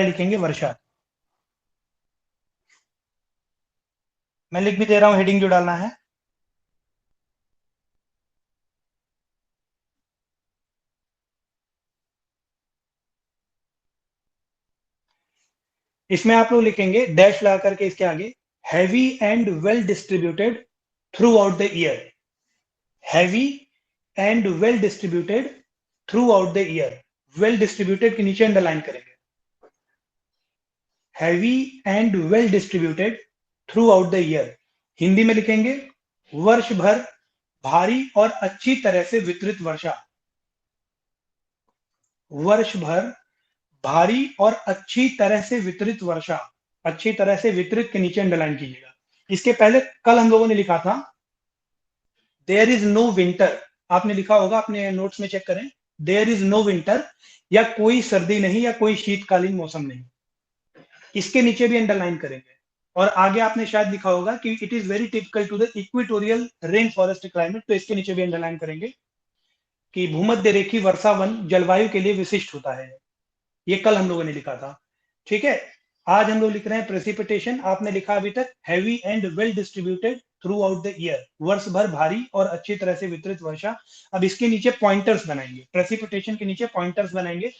लिखेंगे वर्षा। मैं लिख भी दे रहा हूं, हेडिंग जो डालना है। इसमें आप लोग लिखेंगे डैश लगा करके इसके आगे, heavy and well distributed through out the year. Heavy and well distributed through out the year. Well distributed के नीचे अंडरलाइन करेंगे, heavy and well distributed through out the year. Hindi में लिखेंगे वर्ष भर भारी और अच्छी तरह से वितरित वर्षा। वर्ष भर भारी और अच्छी तरह से वितरित वर्षा। अच्छी तरह से वितरित के नीचे अंडरलाइन कीजिएगा। इसके पहले कल हम लोगों ने लिखा था देयर इज नो विंटर। आपने लिखा होगा, अपने नोट्स में चेक करें, देयर इज नो विंटर, या कोई सर्दी नहीं या कोई शीतकालीन मौसम नहीं। इसके नीचे भी अंडरलाइन करेंगे। और आगे आपने शायद लिखा होगा कि it is very typical to the equatorial rain forest climate, तो इसके नीचे भी अंडरलाइन करेंगे कि भूमध्य रेखी वर्षा वन जलवायु के लिए विशिष्ट होता है। ये कल हम लोगों ने लिखा था, ठीक है। आज हम लोग लिख रहे हैं प्रेसिपिटेशन। आपने लिखा अभी तक heavy and well distributed through out the year, वर्ष भर भारी और अच्छी तरह से वितरित वर्षा। अब इसके नीचे पॉइंटर्स बनाएंगे, प्रेसिपिटेशन के नीचे पॉइंटर्स बनाएंगे,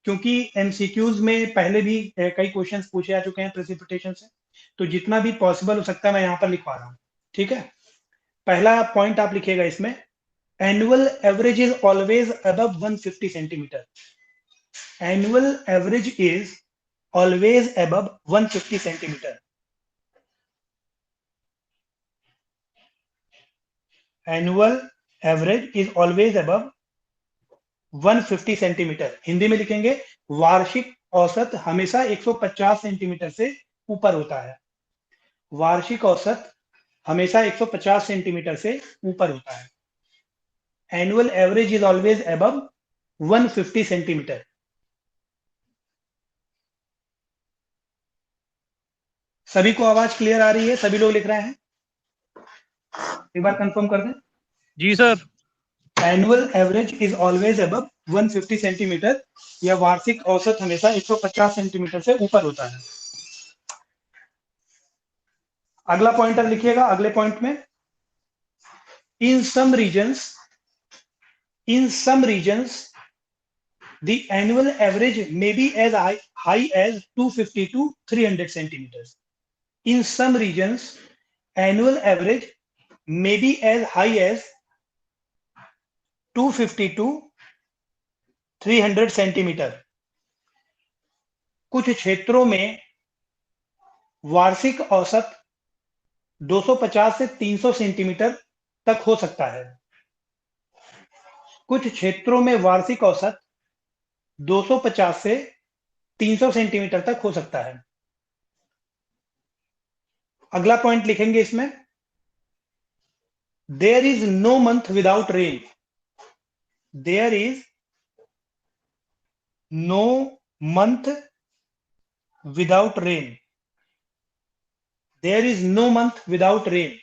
क्योंकि एमसीक्यूज में पहले भी कई क्वेश्चंस पूछे जा चुके हैं प्रेसिपिटेशन से, तो जितना भी पॉसिबल हो सकता है मैं यहाँ पर लिखवा रहा हूँ, ठीक है। पहला पॉइंट आप लिखिएगा इसमें, annual average is always above 150 centimetre. Annual average is always above 150 centimeter. Annual average is always above 150 centimetre. Hindi में लिखेंगे वार्षिक औसत हमेशा 150 सेंटीमीटर से ऊपर होता है। वार्षिक औसत हमेशा 150 सेंटीमीटर से ऊपर होता है। Annual average is always above 150 centimetre. सभी को आवाज क्लियर आ रही है? सभी लोग लिख रहे हैं? एक बार कंफर्म कर दें। जी sir. Annual average is always above 150 centimetre, या वार्षिक औसत हमेशा 150 सेंटीमीटर से ऊपर होता है। अगला पॉइंटर लिखिएगा, अगले पॉइंट में, इन सम regions the annual average may be as high as 250 to 300 centimeters. In some regions, annual average may be as high as 250 to 300 centimetre. कुछ क्षेत्रों में वार्षिक औसत 250 से 300 सेंटीमीटर तक हो सकता है। कुछ क्षेत्रों में वार्षिक औसत 250 से 300 सेंटीमीटर तक हो सकता है। अगला पॉइंट लिखेंगे इसमें, there is no month without rain. There is no month without rain. There is no month without rain.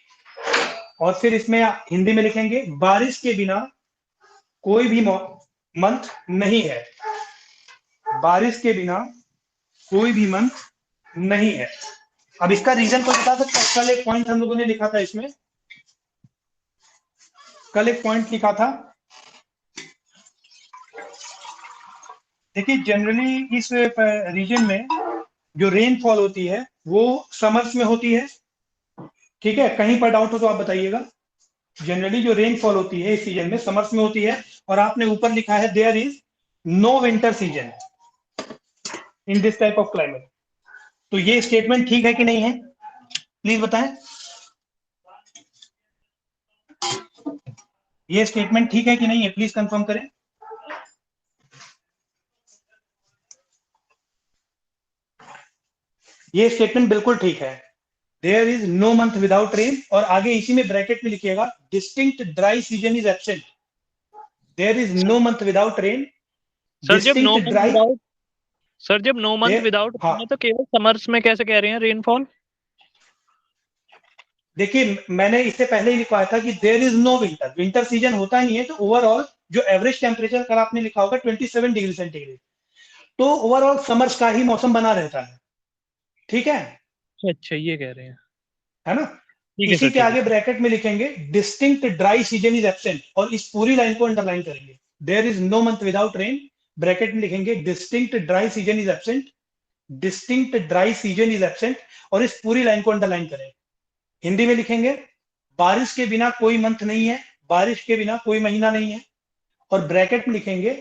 और फिर इसमें हिंदी में लिखेंगे बारिश के बिना कोई भी मंथ नहीं है। बारिश के बिना कोई भी मंथ नहीं है। अब इसका रीजन कोई बता सकता है? कल एक पॉइंट हम लोगों ने लिखा था इसमें, कल एक पॉइंट लिखा था। देखिए जनरली इस रीजन में जो रेनफॉल होती है वो समर्स में होती है, ठीक है। कहीं पर डाउट हो तो आप बताइएगा। जनरली जो रेनफॉल होती है इस सीजन में समर्स में होती है, और आपने ऊपर लिखा है there is no winter season in this type of climate. तो ये स्टेटमेंट ठीक है कि नहीं है, प्लीज बताएं। ये स्टेटमेंट ठीक है कि नहीं है, प्लीज कंफर्म करें। ये स्टेटमेंट बिल्कुल ठीक है। There is no month without rain, और आगे इसी में ब्रैकेट में लिखिएगा distinct dry season is absent. There is no month without rain, sir जब no distinct dry. Month without हाँ, तो केवल समर्स में कैसे कह रहे हैं रेनफॉल? देखिए मैंने इससे पहले ही लिखवाया था कि there is no winter. Winter season होता नहीं है, तो ओवरऑल जो एवरेज टेम्परेचर कल आपने लिखा होगा 27 डिग्री सेंटीग्रेड, तो ओवरऑल समर्स का ही मौसम बना रहता है, ठीक है, अच्छा ये कह रहे हैं। है ना। ठीक है इसी सर, के ठीक है आगे सर। ब्रैकेट में लिखेंगे distinct dry season is absent, और इस पूरी लाइन को अंडरलाइन करेंगे। There is no month without rain, bracket में लिखेंगे distinct dry season is absent, distinct dry season is absent, और इस पूरी लाइन को अंडरलाइन करें। हिंदी में लिखेंगे बारिश के बिना कोई मंथ नहीं है, बारिश के बिना कोई महीना नहीं है, और ब्रैकेट में लिखेंगे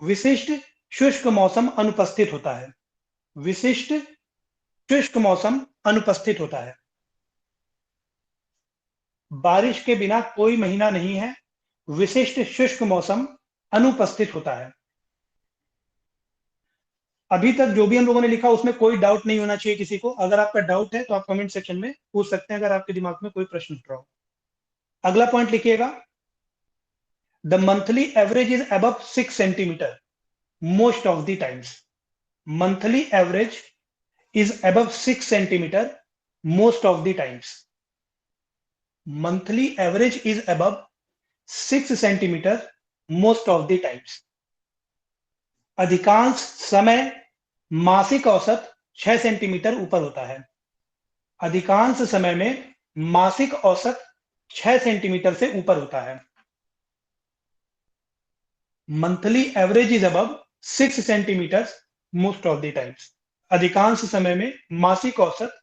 विशिष्ट शुष्क मौसम अनुपस्थित होता है, विशिष्ट शुष्क मौसम अनुपस्थित होता है। बारिश के बिना कोई महीना नहीं है, विशिष्ट शुष्क मौसम अनुपस्थित होता है। अभी तक जो भी हम लोगों ने लिखा उसमें कोई डाउट नहीं होना चाहिए किसी को। अगर आपका डाउट है तो आप कमेंट सेक्शन में पूछ सकते हैं, अगर आपके दिमाग में कोई प्रश्न उठ रहा हो। अगला पॉइंट लिखिएगा, the monthly average is above 6 centimetre most of the times. Monthly average is above 6 centimetre most of the times. Monthly average is above 6 centimetre most of the times. अधिकांश समय मासिक औसत 6 सेंटीमीटर ऊपर होता है। अधिकांश समय में मासिक औसत 6 सेंटीमीटर से ऊपर होता है। Monthly average is above 6 centimetre most of the times. अधिकांश समय में मासिक औसत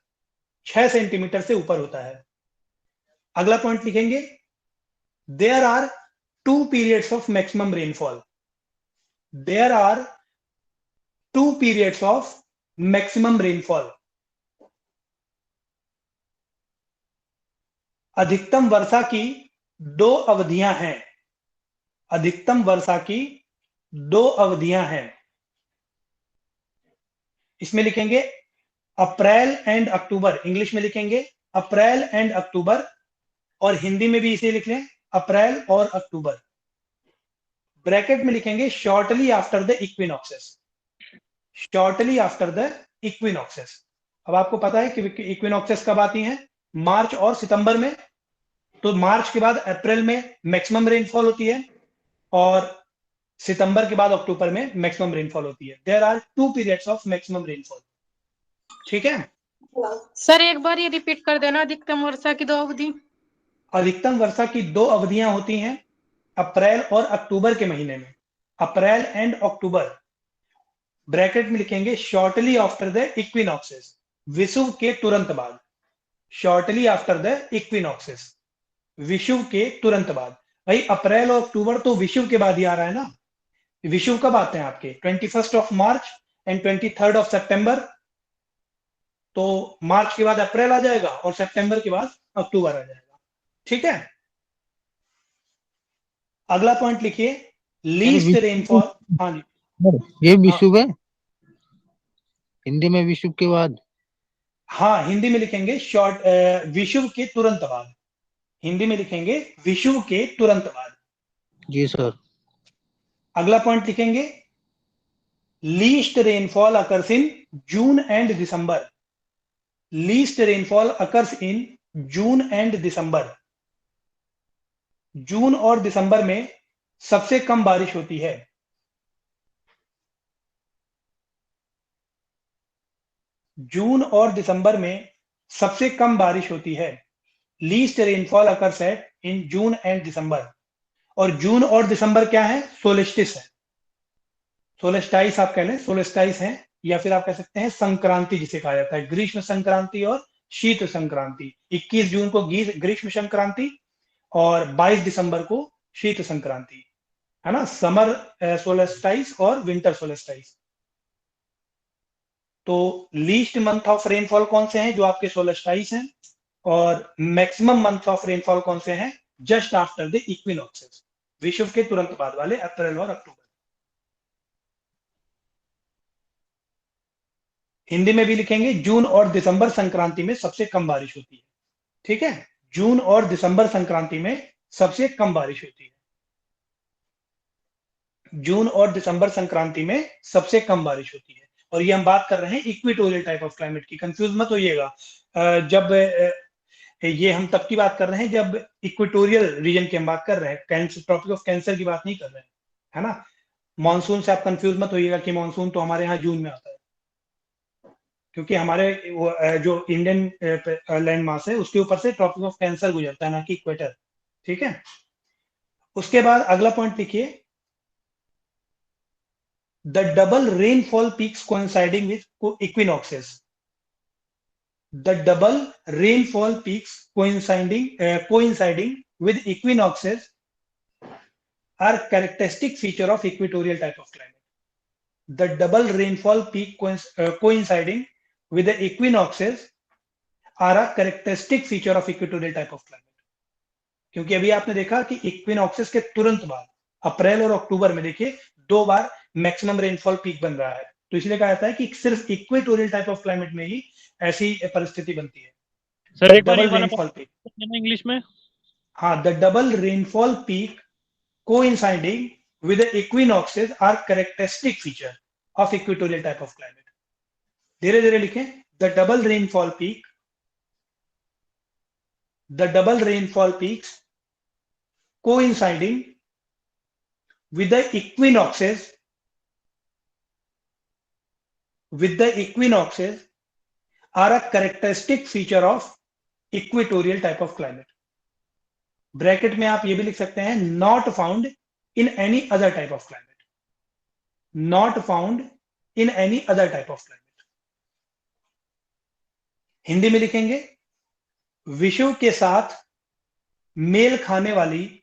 6 सेंटीमीटर से ऊपर होता है। अगला पॉइंट लिखेंगे, there are 2 periods of maximum rainfall. There are 2 periods of maximum rainfall. अधिकतम वर्षा की 2 अवधियां हैं। अधिकतम वर्षा की 2 अवधियां हैं। इसमें लिखेंगे अप्रैल एंड अक्टूबर, इंग्लिश में लिखेंगे अप्रैल एंड अक्टूबर, और हिंदी में भी इसे लिख लें अप्रैल और अक्टूबर। ब्रैकेट में लिखेंगे shortly after the equinoxes, shortly after the equinoxes. अब आपको पता है कि इक्विनॉक्सेस कब आती हैं, मार्च और सितंबर में। तो मार्च के बाद अप्रैल में मैक्सिमम रेनफॉल होती है, और सितंबर के बाद अक्टूबर में मैक्सिमम रेनफॉल होती है। There are 2 periods of maximum rainfall, ठीक है। सर एक बार ये रिपीट कर देना, अधिकतम वर्षा की 2 अवधि। अधिकतम वर्षा की 2 अवधियां होती हैं अप्रैल और अक्टूबर के महीने में, अप्रैल एंड अक्टूबर। ब्रैकेट में लिखेंगे शॉर्टली आफ्टर द इक्विनॉक्सेस, विषुव के तुरंत बाद। शॉर्टली आफ्टर द इक्विनॉक्सेस, विषुव के तुरंत बाद। भाई अप्रैल और अक्टूबर तो विषुव के बाद ही आ रहा है ना। विषुव कब आते हैं आपके, 21 मार्च एंड 23 सितंबर। तो मार्च के बाद अप्रैल आ जाएगा और सितंबर के बाद अक्टूबर आ जाएगा, ठीक है। अगला पॉइंट लिखिए, लीस्ट रेनफॉल। हाँ जी, ये हाँ विषुव है, हिंदी में विषुव के बाद। हाँ, हिंदी में लिखेंगे विषुव के तुरंत बाद। हिंदी में लिखेंगे विषुव के तुरंत बाद। जी सर। अगला पॉइंट लिखेंगे, least rainfall occurs in June and December. Least rainfall occurs in June and December. जून और दिसंबर में सबसे कम बारिश होती है। जून और दिसंबर में सबसे कम बारिश होती है। Least rainfall occurs at in June and December. और जून और दिसंबर क्या है, सोलेस्टिस है। सोलेस्टाइस आप कह लें, सोलेस्टाइस है, या फिर आप कह सकते हैं संक्रांति जिसे कहा जाता है, ग्रीष्म संक्रांति और शीत संक्रांति। 21 जून को ग्रीष्म संक्रांति और 22 दिसंबर को शीत संक्रांति, है ना। समर सोलेस्टाइस और विंटर सोलेस्टाइस। तो लीस्ट मंथ ऑफ रेनफॉल कौन से हैं, जो आपके सोलेस्टाइस हैं, और मैक्सिमम मंथ ऑफ रेनफॉल कौन से हैं, जस्ट आफ्टर द इक्विनॉक्सेस, विषुव के तुरंत बाद वाले अप्रैल और अक्टूबर। हिंदी में भी लिखेंगे जून और दिसंबर संक्रांति में सबसे कम बारिश होती है, ठीक है। जून और दिसंबर संक्रांति में सबसे कम बारिश होती है। जून और दिसंबर संक्रांति में सबसे कम बारिश होती है। और ये हम बात कर रहे हैं इक्वेटोरियल टाइप ऑफ क्लाइमेट की, कंफ्यूज मत होइएगा। जब ये हम तब की बात कर रहे हैं जब इक्वेटोरियल रीजन की हम बात कर रहे हैं, कैंसर, ट्रॉपिक ऑफ कैंसर की बात नहीं कर रहे हैं, है ना। मानसून से आप कंफ्यूज मत होइएगा कि मानसून तो हमारे यहाँ जून में आता है, क्योंकि हमारे जो इंडियन लैंड मास है उसके ऊपर से ट्रॉपिक ऑफ कैंसर गुजरता है, ना कि इक्वेटर। ठीक है, उसके बाद अगला पॉइंट लिखिए, the double rainfall peaks coinciding with equinoxes. The double rainfall peaks coinciding with equinoxes are characteristic feature of equatorial type of climate. The double rainfall peak coinciding with the equinoxes are a characteristic feature of equatorial type of climate. क्योंकि अभी आपने देखा कि equinoxes के तुरंत बाद अप्रैल और अक्टूबर में देखिए 2 बार मैक्सिमम रेनफॉल पीक बन रहा है, तो इसलिए कहा जाता है कि सिर्फ इक्वेटोरियल टाइप ऑफ क्लाइमेट में ही ऐसी परिस्थिति बनती है। सर एक बार ये डबल वाला रेनफॉल पीक, इंग्लिश में। हाँ, the double rainfall peak coinciding with the equinoxes are characteristic feature of equatorial type of climate. धीरे धीरे लिखें, the double rainfall peaks coinciding with the equinoxes are a characteristic feature of equatorial type of climate. Bracket में आप ये भी लिख सकते हैं, not found in any other type of climate, not found in any other type of climate. Hindi में लिखेंगे, विषुव के साथ मेल खाने वाली,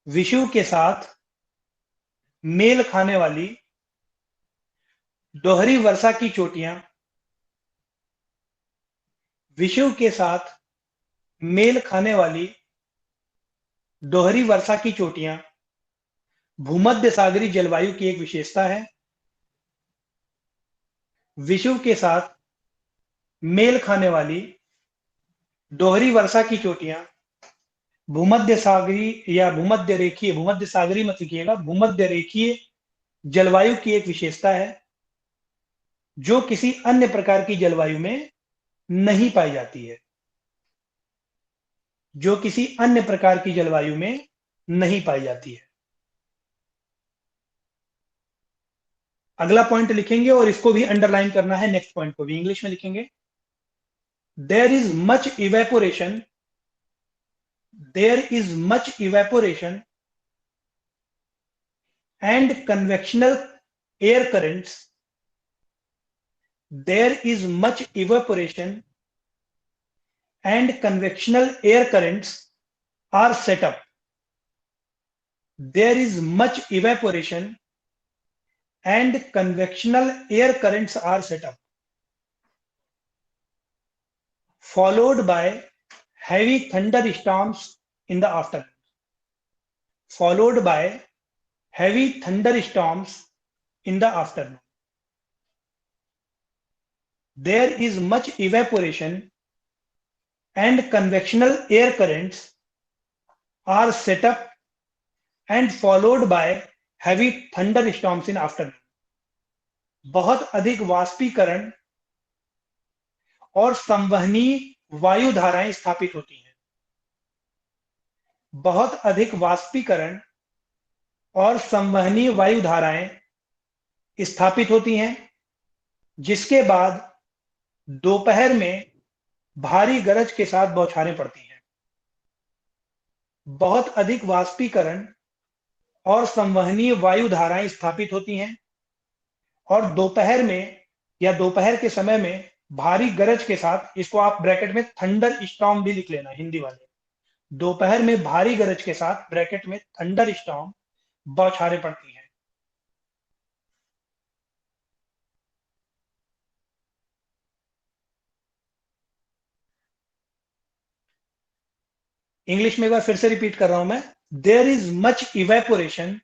विषुव के साथ मेल खाने वाली दोहरी वर्षा की चोटियां, विषुव के साथ मेल खाने वाली दोहरी वर्षा की चोटियां भूमध्य सागरीय जलवायु की एक विशेषता है। विषुव के साथ मेल खाने वाली दोहरी वर्षा की चोटियां भूमध्य सागरीय या भूमध्य रेखीय, भूमध्य सागरीय मत लिखिएगा, भूमध्य रेखीय जलवायु की एक विशेषता है जो किसी अन्य प्रकार की जलवायु में नहीं पाई जाती है, जो किसी अन्य प्रकार की जलवायु में नहीं पाई जाती है। अगला पॉइंट लिखेंगे और इसको भी अंडरलाइन करना है, नेक्स्ट पॉइंट को भी इंग्लिश में लिखेंगे, there is much evaporation, there is much evaporation and convectional air currents, there is much evaporation and convectional air currents are set up. There is much evaporation and convectional air currents are set up, followed by heavy thunderstorms in the afternoon. Followed by heavy thunderstorms in the afternoon. There is much evaporation and convectional air currents are set up and followed by heavy thunderstorms in afternoon. बहुत अधिक वाष्पीकरण और संवहनीय वायु धाराएं स्थापित होती हैं। बहुत अधिक वाष्पीकरण और संवहनीय वायु धाराएं स्थापित होती हैं, जिसके बाद दोपहर में भारी गरज के साथ बौछारें पड़ती हैं। बहुत अधिक वाष्पीकरण और संवहनीय वायु धाराएं स्थापित होती हैं और दोपहर में या दोपहर के समय में भारी गरज के साथ, इसको आप ब्रैकेट में थंडर स्टॉर्म भी लिख लेना हिंदी वाले, दोपहर में भारी गरज के साथ ब्रैकेट में थंडर स्टॉर्म बौछारें पड़ती हैं। इंग्लिश में एक बार फिर से रिपीट कर रहा हूं मैं, there is much evaporation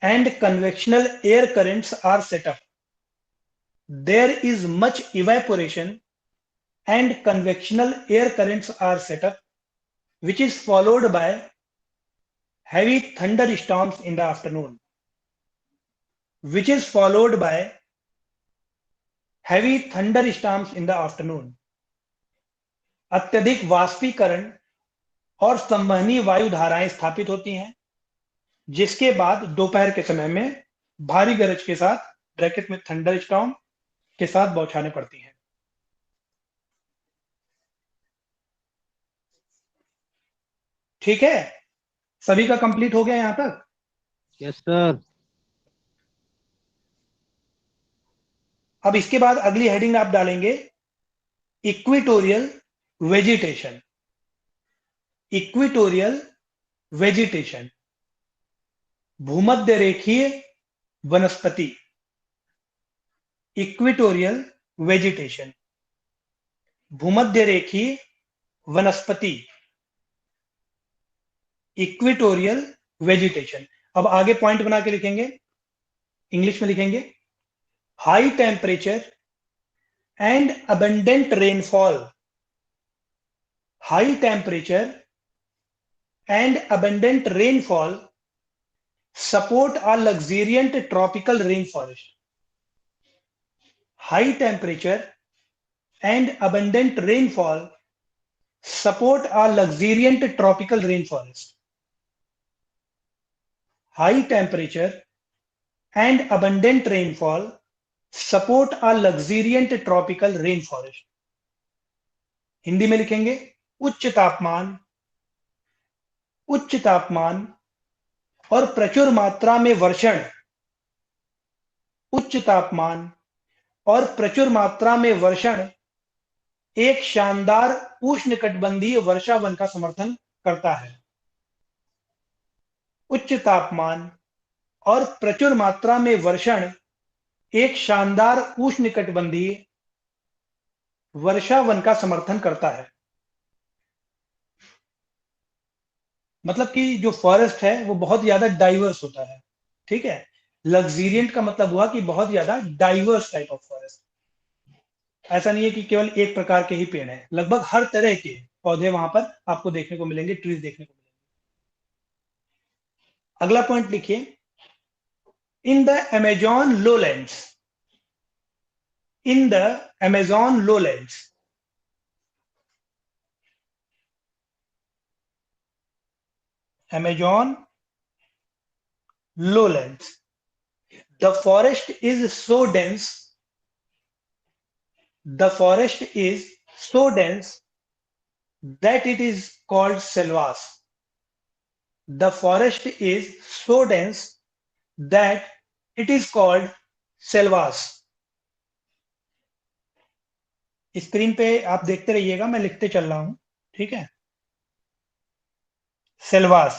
and convectional air currents are set up. There is much evaporation and convectional air currents are set up, which is followed by heavy thunderstorms in the afternoon, which is followed by heavy thunderstorms in the afternoon. अत्यधिक वाष्पीकरण और संवहनीय वायु धाराएं स्थापित होती हैं जिसके बाद दोपहर के समय में भारी गरज के साथ ब्रैकेट में थंडर स्टॉर्म के साथ बौछारें पड़ती हैं। ठीक है, सभी का कंप्लीट हो गया यहां तक? Yes sir. अब इसके बाद अगली हेडिंग आप डालेंगे इक्वेटोरियल वेजिटेशन। इक्वेटोरियल वेजिटेशन, भूमध्य रेखीय वनस्पति। इक्वेटोरियल वेजिटेशन, भूमध्य रेखीय वनस्पति, इक्वेटोरियल वेजिटेशन। अब आगे पॉइंट बना के लिखेंगे, इंग्लिश में लिखेंगे high temperature and abundant rainfall. High temperature and abundant rainfall support a luxuriant tropical rainforest. High temperature and abundant rainfall support a luxuriant tropical rainforest. High temperature and abundant rainfall support a luxuriant tropical rainforest. Hindi में लिखेंगे उच्च तापमान और प्रचुर मात्रा में वर्षण। उच्च तापमान और प्रचुर मात्रा में वर्षण एक शानदार उष्णकटिबंधीय वर्षा वन का समर्थन करता है। उच्च तापमान और प्रचुर मात्रा में वर्षण एक शानदार उष्णकटिबंधीय वर्षा वन का समर्थन करता है। मतलब कि जो फॉरेस्ट है वो बहुत ज्यादा डाइवर्स होता है। ठीक है, लग्जीरियंट का मतलब हुआ कि बहुत ज्यादा डाइवर्स टाइप ऑफ फॉरेस्ट। ऐसा नहीं है कि केवल एक प्रकार के ही पेड़ हैं, लगभग हर तरह के पौधे वहां पर आपको देखने को मिलेंगे, ट्रीज देखने को मिलेंगे। अगला पॉइंट लिखिए, in the Amazon lowlands. In the Amazon lowlands, Amazon lowlands, the forest is so dense, the forest is so dense that it is called selvas. The forest is so dense that it is called selvas. Screen पे आप देखते रहिएगा, मैं लिखते चल रहा हूं। ठीक है, सेल्वास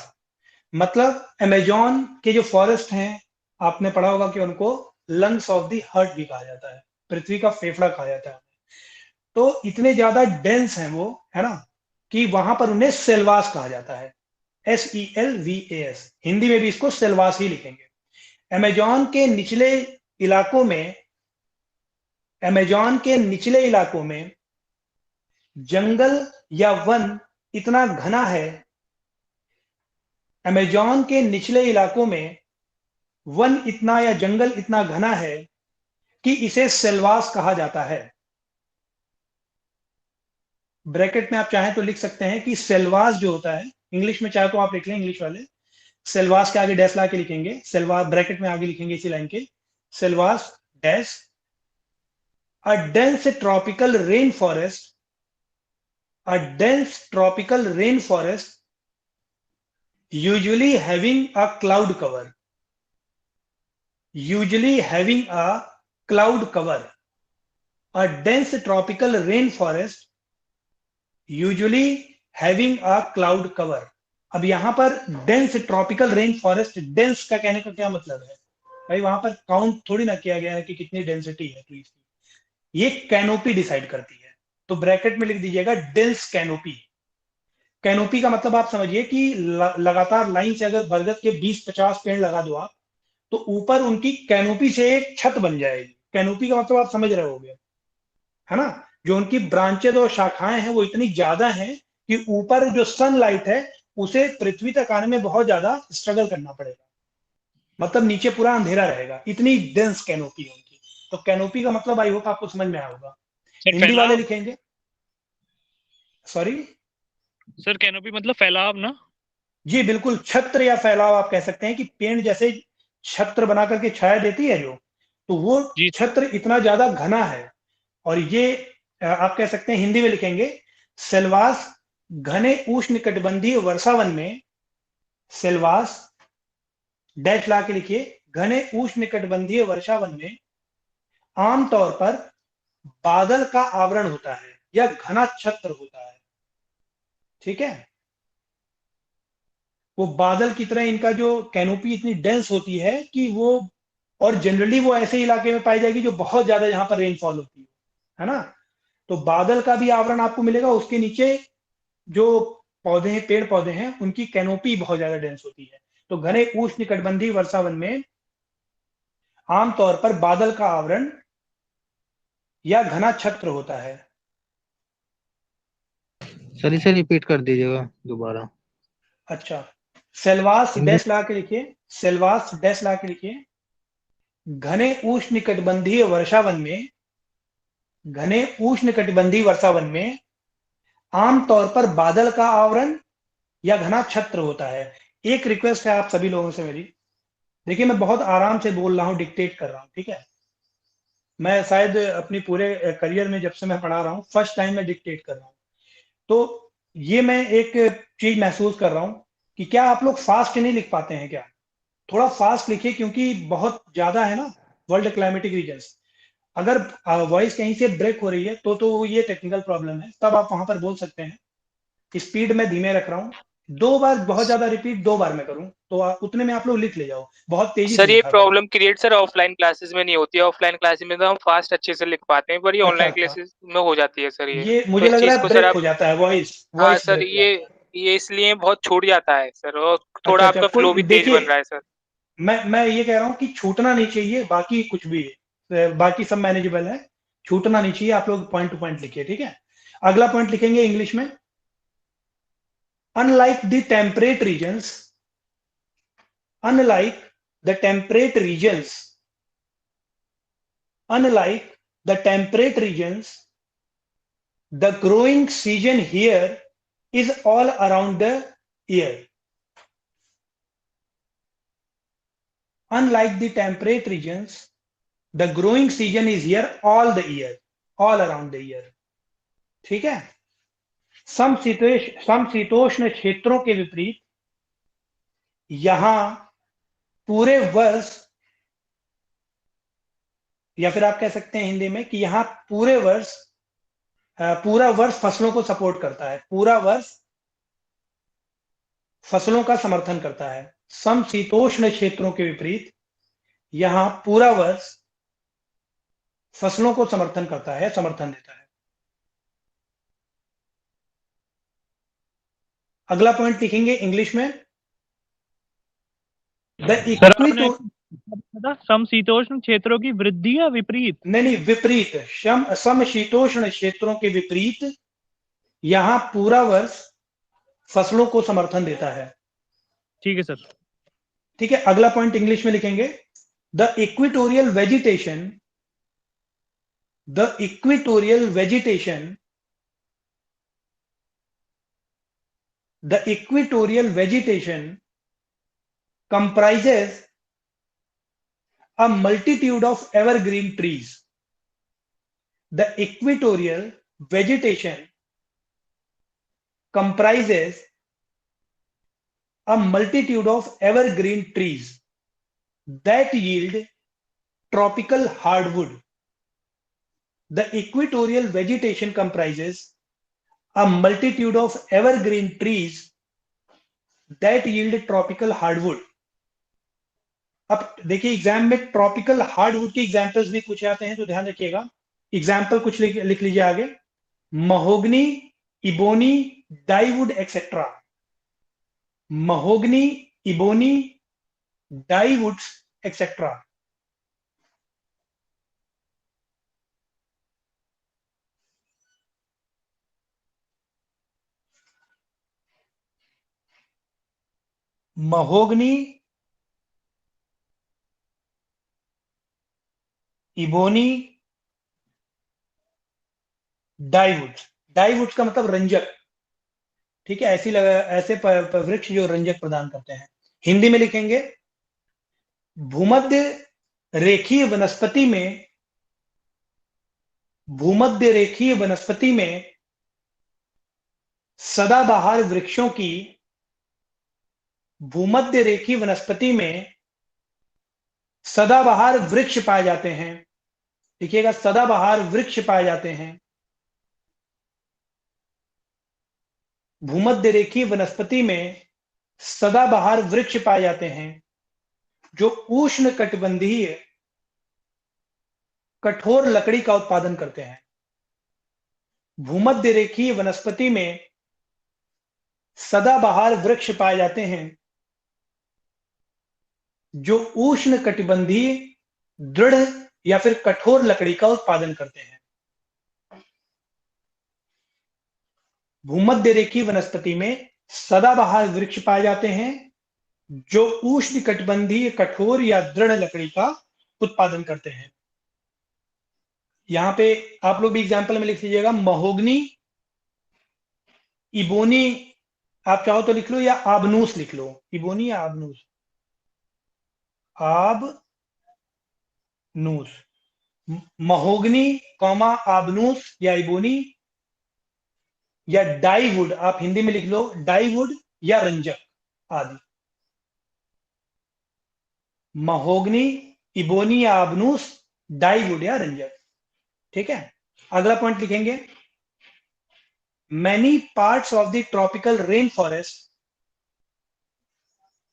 मतलब अमेजॉन के जो फॉरेस्ट हैं, आपने पढ़ा होगा कि उनको लंग्स ऑफ द हर्ट भी कहा जाता है, पृथ्वी का फेफड़ा कहा जाता है। तो इतने ज्यादा डेंस हैं वो, है ना, कि वहां पर उन्हें सेल्वास कहा जाता है। SELVAS, हिंदी में भी इसको सेल्वास ही लिखेंगे। अमेजॉन के निचले इलाकों में, अमेजॉन के निचले इलाकों में जंगल या वन इतना घना है, अमेजॉन के निचले इलाकों में वन इतना या जंगल इतना घना है कि इसे सेल्वास कहा जाता है। ब्रैकेट में आप चाहें तो लिख सकते हैं कि सेल्वास जो होता है, इंग्लिश में चाहे तो आप लिख लें, इंग्लिश वाले सेल्वास के आगे डैश ला के लिखेंगे, सेल्वास ब्रैकेट में आगे लिखेंगे इसी लाइन के, Selvas dash a dense tropical rain forest, a dense tropical rain forest usually having a cloud cover, usually having a cloud cover, a dense tropical rainforest usually having a cloud cover. अब यहां पर dense tropical rain forest, dense का कहने का क्या मतलब है भाई, वहां पर काउंट थोड़ी ना किया गया है कि कितनी डेंसिटी है ट्रीज की, ये कैनोपी डिसाइड करती है। तो ब्रैकेट में लिख दीजिएगा डेंस कैनोपी। कैनोपी का मतलब आप समझिए कि लगातार लाइन से अगर बरगद के 20-50 पेड़ लगा दो आप, तो ऊपर उनकी कैनोपी से एक छत बन जाएगी। कैनोपी का मतलब आप समझ रहे होंगे, है ना, जो उनकी ब्रांचेज और शाखाएं हैं वो इतनी ज्यादा हैं कि ऊपर जो सनलाइट है उसे पृथ्वी तक आने में बहुत ज्यादा स्ट्रगल करना पड़ेगा, मतलब नीचे पूरा अंधेरा रहेगा, इतनी डेंस कैनोपी है उनकी। तो कैनोपी का मतलब आई होप आपको समझ में आया होगा। हिंदी वाले लिखेंगे, सॉरी सर कैनोपी मतलब फैलाव ना? जी बिल्कुल, छत्र या फैलाव आप कह सकते हैं कि पेड़ जैसे छत्र बना करके छाया देती है जो, तो वो जी छत्र इतना ज्यादा घना है। और ये आप कह सकते हैं हिंदी में लिखेंगे, सेल्वास घने उष्णकटिबंधीय वर्षावन में, सेल्वास डैश ला के लिखिए, घने उष्णकटिबंधीय वर्षावन में आमतौर पर बादल का आवरण होता है या घना छत्र होता है। ठीक है, वो बादल की तरह इनका जो कैनोपी इतनी डेंस होती है कि वो, और जनरली वो ऐसे इलाके में पाई जाएगी जो बहुत ज्यादा जहां पर रेनफॉल होती है ना। तो बादल का भी आवरण आपको मिलेगा, उसके नीचे जो पौधे हैं, पेड़ पौधे हैं, उनकी कैनोपी बहुत ज्यादा डेंस होती है। तो घने उष्णकटिबंधीय वर्षावन में आमतौर पर बादल का आवरण या घना छत्र होता है। सर इसे रिपीट कर दीजिएगा दोबारा। अच्छा, सेल्वास हिंदी। डैश ला के लिखिए, सेल्वास डैश ला के लिखिए, घने उष्णकटिबंधीय वर्षावन में, घने उष्णकटिबंधीय वर्षावन में आमतौर पर बादल का आवरण या घना छत्र होता है। एक रिक्वेस्ट है आप सभी लोगों से मेरी, देखिए मैं बहुत आराम से बोल रहा हूँ, डिक्टेट कर रहा हूँ, ठीक है। मैं शायद अपनी पूरे करियर में जब से मैं पढ़ा रहा हूँ, फर्स्ट टाइम मैं डिक्टेट कर रहा हूँ। तो ये मैं एक चीज महसूस कर रहा हूँ कि क्या आप लोग फास्ट नहीं लिख पाते हैं क्या? थोड़ा फास्ट लिखिए, क्योंकि बहुत ज्यादा है ना वर्ल्ड क्लाइमेटिक रीजन्स। अगर वॉइस कहीं से ब्रेक हो रही है तो ये टेक्निकल प्रॉब्लम है, तब आप वहां पर बोल सकते हैं। स्पीड में धीमे रख रहा हूँ, 2 बार बहुत ज्यादा रिपीट 2 बार में करूँ तो उतने में आप लोग लिख ले जाओ, बहुत तेजी से सर, ये लिखा करो। Problem create sir offline classes में नहीं होती है। ऑफलाइन क्लासेस में तो हम फास्ट अच्छे से लिख पाते हैं, पर ये अच्छा ऑनलाइन अच्छा, क्लासेस में हो जाती है सर ये। ये तो मुझे इस लग रहा चीज है को सर ब्रेक आप, हो जाता है, वॉइस हाँ वॉइस सर, ब्रेक हो जाता है। ये इसलिए बहुत छूट जाता है सर, और अच्छा थोड़ा अच्छा, आपका कोई फ्लो भी तेज देखिए, बन रहा है सर। मैं ये कह रहा हूँ कि छूटना नहीं चाहिए, बाकी कुछ भी है, बाकी सब मैनेजेबल है, छूटना नहीं चाहिए। आप लोग पॉइंट टू पॉइंट लिखिए, ठीक है। अगला पॉइंट लिखेंगे इंग्लिश में, unlike the temperate regions, unlike the temperate regions, unlike the temperate regions, the growing season here is all around the year. Unlike the temperate regions, the growing season is here all the year, all around the year. ठीक है, समशीतोष्ण क्षेत्रों के विपरीत यहां पूरे वर्ष, या फिर आप कह सकते हैं हिंदी में कि यहां पूरा वर्ष फसलों को सपोर्ट करता है, पूरा वर्ष फसलों का समर्थन करता है। समशीतोष्ण क्षेत्रों के विपरीत यहां पूरा वर्ष फसलों को समर्थन करता है, समर्थन देता है। अगला पॉइंट लिखेंगे इंग्लिश में, द सर आपने इक्विटो, समशीतोष्ण क्षेत्रों की वृद्धि या विपरीत? नहीं विपरीत, समशीतोष्ण क्षेत्रों के विपरीत यहां पूरा वर्ष फसलों को समर्थन देता है। ठीक है सर। ठीक है, अगला पॉइंट इंग्लिश में लिखेंगे, the equatorial vegetation, the equatorial vegetation, the equatorial vegetation comprises a multitude of evergreen trees. The equatorial vegetation comprises a multitude of evergreen trees that yield tropical hardwood. The equatorial vegetation comprises a multitude of evergreen trees that yield tropical hardwood. अब देखिए exam में tropical hardwood के examples भी पूछे जाते हैं, तो ध्यान रखिएगा। एग्जाम्पल कुछ लिख लीजिए आगे, mahogany, ebony, dyewood etcetera. Mahogany, ebony, dyewoods etcetera. Mahogany, ebony, dyewoods. Dyewoods का मतलब रंजक, ठीक है, ऐसे वृक्ष जो रंजक प्रदान करते हैं। हिंदी में लिखेंगे, भूमध्य रेखीय वनस्पति में, भूमध्य रेखीय वनस्पति में सदाबहार वृक्षों की, भूमध्य रेखीय वनस्पति में सदाबहार वृक्ष पाए जाते हैं। देखिएगा, सदाबहार वृक्ष पाए जाते हैं। भूमध्य रेखीय वनस्पति में सदाबहार वृक्ष पाए जाते हैं जो उष्ण कटिबंधीय कठोर लकड़ी का उत्पादन करते हैं। भूमध्य रेखीय वनस्पति में सदाबहार वृक्ष पाए जाते हैं जो उष्ण कटिबंधीय दृढ़ या फिर कठोर लकड़ी का उत्पादन करते हैं। भूमध्य रेखीय वनस्पति में सदाबहार वृक्ष पाए जाते हैं जो उष्ण कटिबंधीय कठोर या दृढ़ लकड़ी का उत्पादन करते हैं। यहां पे आप लोग भी एग्जाम्पल में लिख लीजिएगा, महोगनी, इबोनी, आप चाहो तो लिख लो, या आबनूस लिख लो, इबोनी या आबनूस, आबनूस, महोगनी कॉमा आबनूस या इबोनी, या डाईवुड, आप हिंदी में लिख लो डाईवुड या रंजक आदि। महोगनी, इबोनी या आबनूस, डाईवुड या रंजक। ठीक है, अगला पॉइंट लिखेंगे, many parts of the tropical rain forest,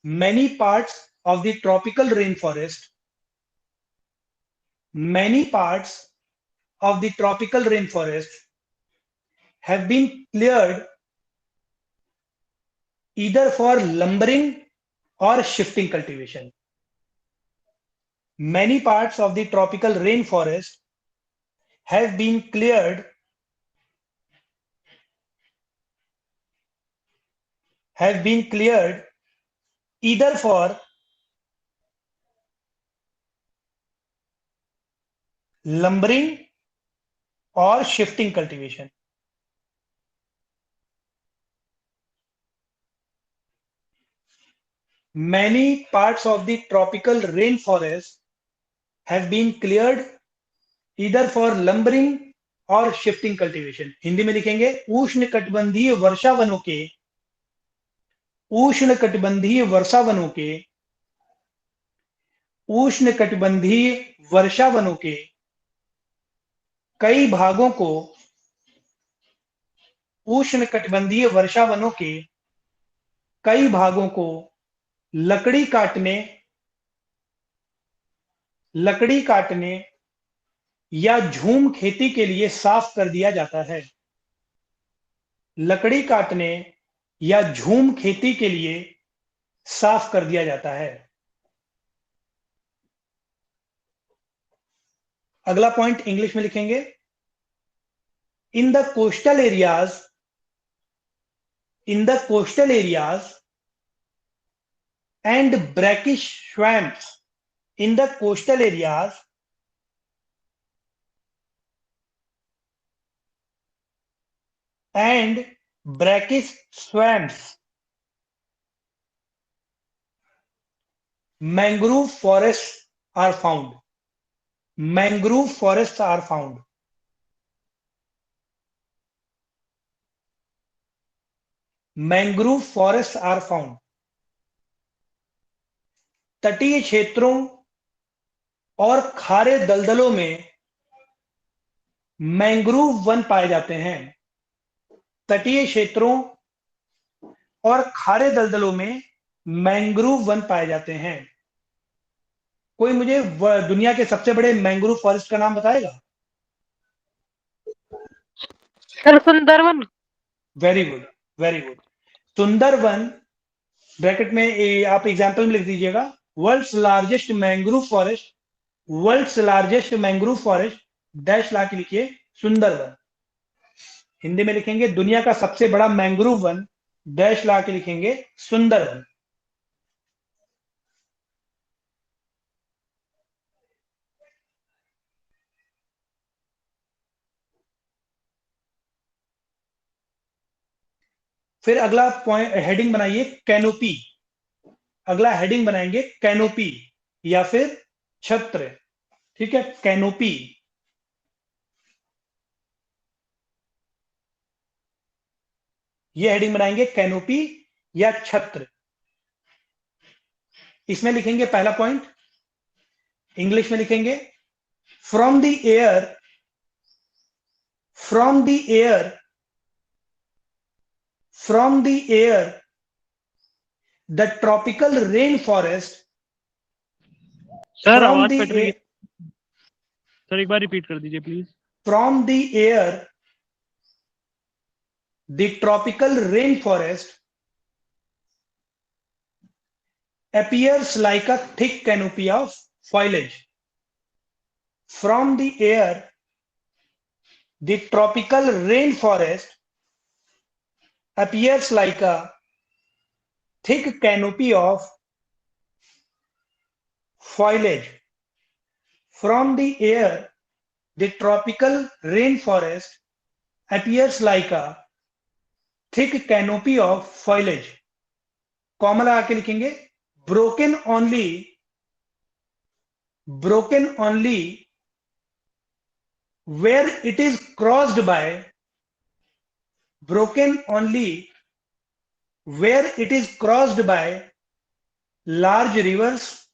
many parts of the tropical rain forest, many parts of the tropical rainforest have been cleared either for lumbering or shifting cultivation. Many parts of the tropical rainforest have been cleared either for lumbering or shifting cultivation. Many parts of the tropical rainforest have been cleared either for lumbering और shifting cultivation. Hindi में लिखेंगे, उष्ण कटिबंधीय वर्षा वनों के, उष्ण कटिबंधीय वर्षा वनों के, उष्ण कटिबंधीय वर्षा वनों के कई भागों को, उष्ण कटिबंधीय वर्षा वनों के कई भागों को लकड़ी काटने या झूम खेती के लिए साफ कर दिया जाता है। लकड़ी काटने या झूम खेती के लिए साफ कर दिया जाता है। अगला पॉइंट इंग्लिश में लिखेंगे, in the coastal areas and brackish swamps, in the coastal areas and brackish swamps, mangrove forests are found. Mangrove forests are found. Mangrove forests are found. तटीय क्षेत्रों और खारे दलदलों में मैंग्रोव वन पाए जाते हैं। तटीय क्षेत्रों और खारे दलदलों में मैंग्रोव वन पाए जाते हैं। कोई मुझे दुनिया के सबसे बड़े मैंग्रोव फॉरेस्ट का नाम बताएगा? Sir Sundarban. Very good, very good. Sundarban bracket में आप एग्जांपल में लिख दीजिएगा, world's largest mangrove forest, world's largest mangrove forest dash ला के लिखिए सुंदरवन। हिंदी में लिखेंगे, दुनिया का सबसे बड़ा मैंग्रोव वन डैश ला के लिखेंगे सुंदरवन। फिर अगला पॉइंट हेडिंग बनाइए कैनोपी, अगला हेडिंग बनाएंगे कैनोपी या फिर छत्र, ठीक है, कैनोपी। ये हेडिंग बनाएंगे कैनोपी या छत्र। इसमें लिखेंगे पहला पॉइंट, इंग्लिश में लिखेंगे from the air, from the air, from the air the tropical rain forest, sir from आवाज द कट रही है, सर एक बार रिपीट कर दीजिए please. From the air the tropical rain forest appears like a thick canopy of foliage. From the air, the tropical rainforest appears like a thick canopy of foliage. From the air, the tropical rainforest appears like a thick canopy of foliage. Comma लगा के लिखेंगे broken only where it is crossed by, broken only where it is crossed by large rivers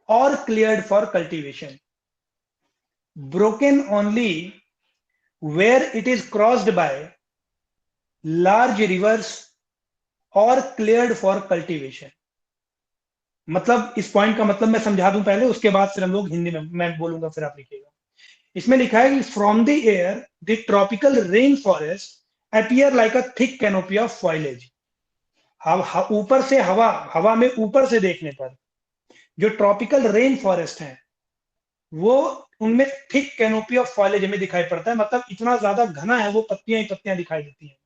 or cleared for cultivation. Broken only where it is crossed by large rivers or cleared for cultivation. मतलब इस point का मतलब मैं समझा दूं पहले, उसके बाद फिर हम लोग हिंदी में मैं बोलूंगा, फिर आप लिखिएगा। इसमें लिखा है कि from the air the tropical rain forest appear like a thick canopy of foliage. ऊपर से हवा में ऊपर से देखने पर जो ट्रॉपिकल रेन फॉरेस्ट है वो उनमें थिक कैनोपी ऑफ फॉइलेज हमें दिखाई पड़ता है, मतलब इतना ज्यादा घना है वो, पत्तियां ही पत्तियां दिखाई देती हैं,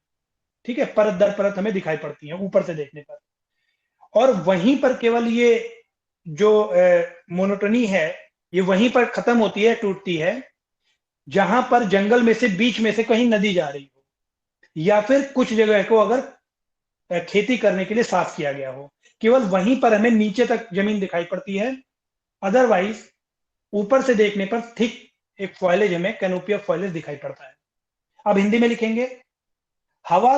ठीक है, परत दर परत हमें दिखाई पड़ती हैं ऊपर से देखने पर। और वहीं पर केवल ये जो मोनोटोनी है ये वहीं पर खत्म होती है, टूटती है, जहां पर जंगल में से बीच में से कहीं नदी जा रही हो या फिर कुछ जगह को अगर खेती करने के लिए साफ किया गया हो, केवल वहीं पर हमें नीचे तक जमीन दिखाई पड़ती है। अदरवाइज ऊपर से देखने पर थिक एक फॉइलेज हमें कैनोपी ऑफ फॉइलेज दिखाई पड़ता है। अब हिंदी में लिखेंगे हवा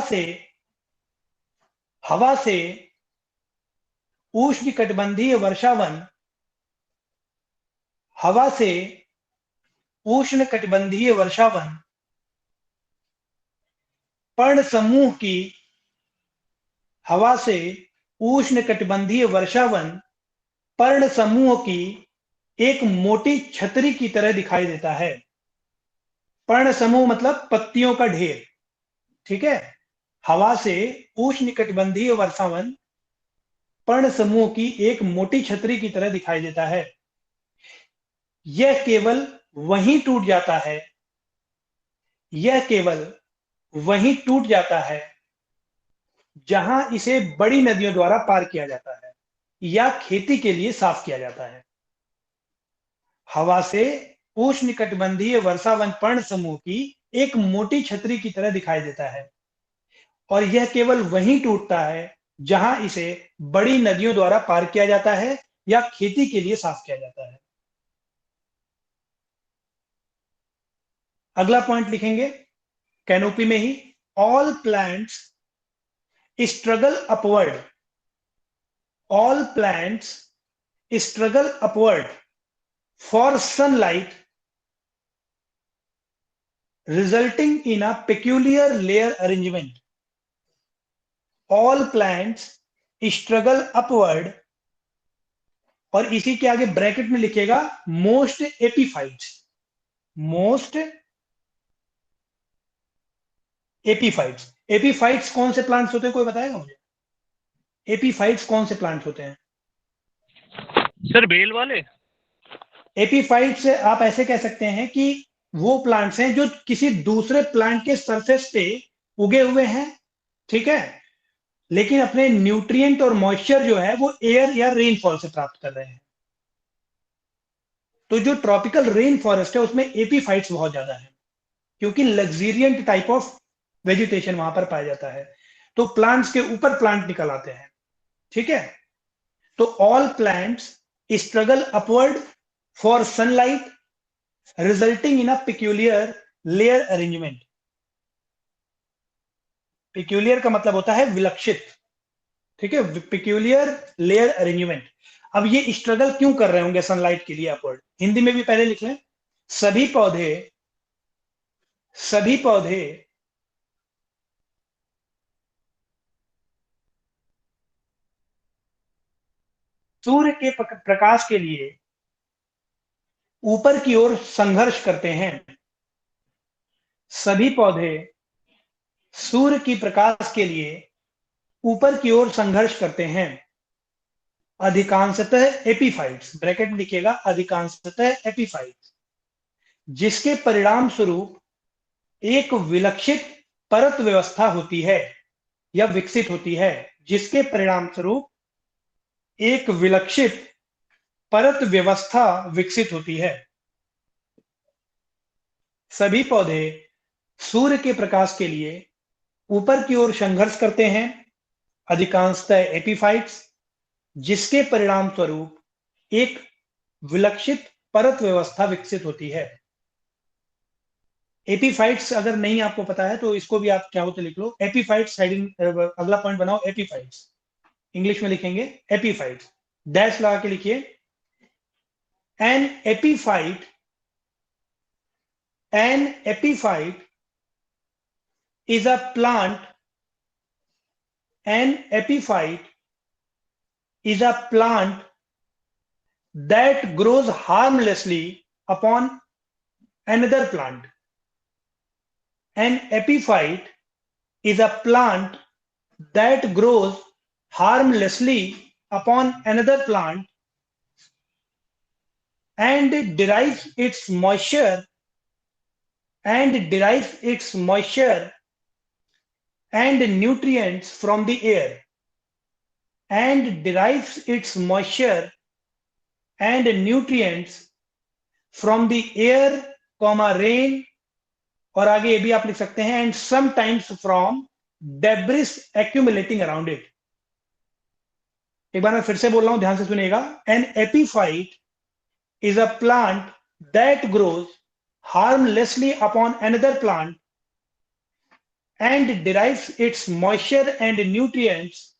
से उष्णकटिबंधीय वर्षावन, हवा से उष्णकटिबंधीय वर्षावन पर्ण समूह की, हवा से उष्णकटिबंधीय वर्षावन पर्ण समूह की एक मोटी छतरी की तरह दिखाई देता है। पर्ण समूह मतलब पत्तियों का ढेर, ठीक है। हवा से उष्णकटिबंधीय वर्षावन पर्ण समूह की एक मोटी छतरी की तरह दिखाई देता है। यह केवल वहीं टूट जाता है, यह केवल वहीं टूट जाता है जहां इसे बड़ी नदियों द्वारा पार किया जाता है या खेती के लिए साफ किया जाता है। हवा से उष्णकटिबंधीय वर्षावन पर्ण समूह की एक मोटी छतरी की तरह दिखाई देता है और यह केवल वहीं टूटता है जहां इसे बड़ी नदियों द्वारा पार किया जाता है या खेती के लिए साफ किया जाता है। अगला पॉइंट लिखेंगे कैनोपी में ही, all plants struggle upward, all plants struggle upward for sunlight resulting in a peculiar layer arrangement. All plants struggle upward, और इसी के आगे ब्रैकेट में लिखेगा most epiphytes, most epiphytes. Epiphytes कौन से प्लांट्स होते हैं, कोई बताएगा मुझे? एपीफाइट्स कौन से प्लांट्स होते हैं? सर बेल वाले। एपीफाइट्स आप ऐसे कह सकते हैं कि वो प्लांट्स हैं जो किसी दूसरे प्लांट के सरफेस पे उगे हुए हैं, ठीक है, लेकिन अपने न्यूट्रिएंट और मॉइस्चर जो है वो एयर या रेनफॉल से प्राप्त कर रहे हैं। तो जो ट्रॉपिकल रेन फॉरेस्ट है उसमें एपीफाइट्स बहुत ज्यादा है, क्योंकि लग्जीरियंट टाइप ऑफ वेजिटेशन वहां पर पाया जाता है। तो प्लांट्स के ऊपर प्लांट निकल आते हैं, ठीक है। तो all plants struggle upward for sunlight resulting in a peculiar layer arrangement. Peculiar का मतलब होता है विलक्षित, ठीक है, पिक्यूलियर लेयर अरेंजमेंट। अब ये स्ट्रगल क्यों कर रहे होंगे सनलाइट के लिए अपवर्ड? हिंदी में भी पहले लिख लें। सभी पौधे सूर्य के प्रकाश के लिए ऊपर की ओर संघर्ष करते हैं। सभी पौधे सूर्य की प्रकाश के लिए ऊपर की ओर संघर्ष करते हैं। अधिकांशतः एपीफाइट्स, ब्रैकेट में लिखिएगा, अधिकांशतः एपीफाइट्स, जिसके परिणाम स्वरूप एक विलक्षित परत व्यवस्था होती है या विकसित होती है। जिसके परिणाम स्वरूप एक विलक्षित परत व्यवस्था विकसित होती है। सभी पौधे सूर्य के प्रकाश के लिए ऊपर की ओर संघर्ष करते हैं, अधिकांशतः एपीफाइट्स, जिसके परिणाम स्वरूप एक विलक्षित परत व्यवस्था विकसित होती है। एपीफाइट्स अगर नहीं आपको पता है तो इसको भी आप चाहो तो लिख लो। एपीफाइट्स हेडिंग, अगला पॉइंट बनाओ एपीफाइट्स, इंग्लिश में लिखेंगे एपीफाइट्स, डैश लगा के लिखिए। An epiphyte is a plant. An epiphyte is a plant that grows harmlessly upon another plant. An epiphyte is a plant that grows harmlessly upon another plant and derives its moisture and nutrients from the air, and derives its moisture and nutrients from the air, rain, और आगे ये भी आप लिख सकते हैं, and sometimes from debris accumulating around it. एक बार मैं फिर से बोल रहा हूं, ध्यान से सुनिएगा। An epiphyte is a plant that grows harmlessly upon another plant and derives its moisture and nutrients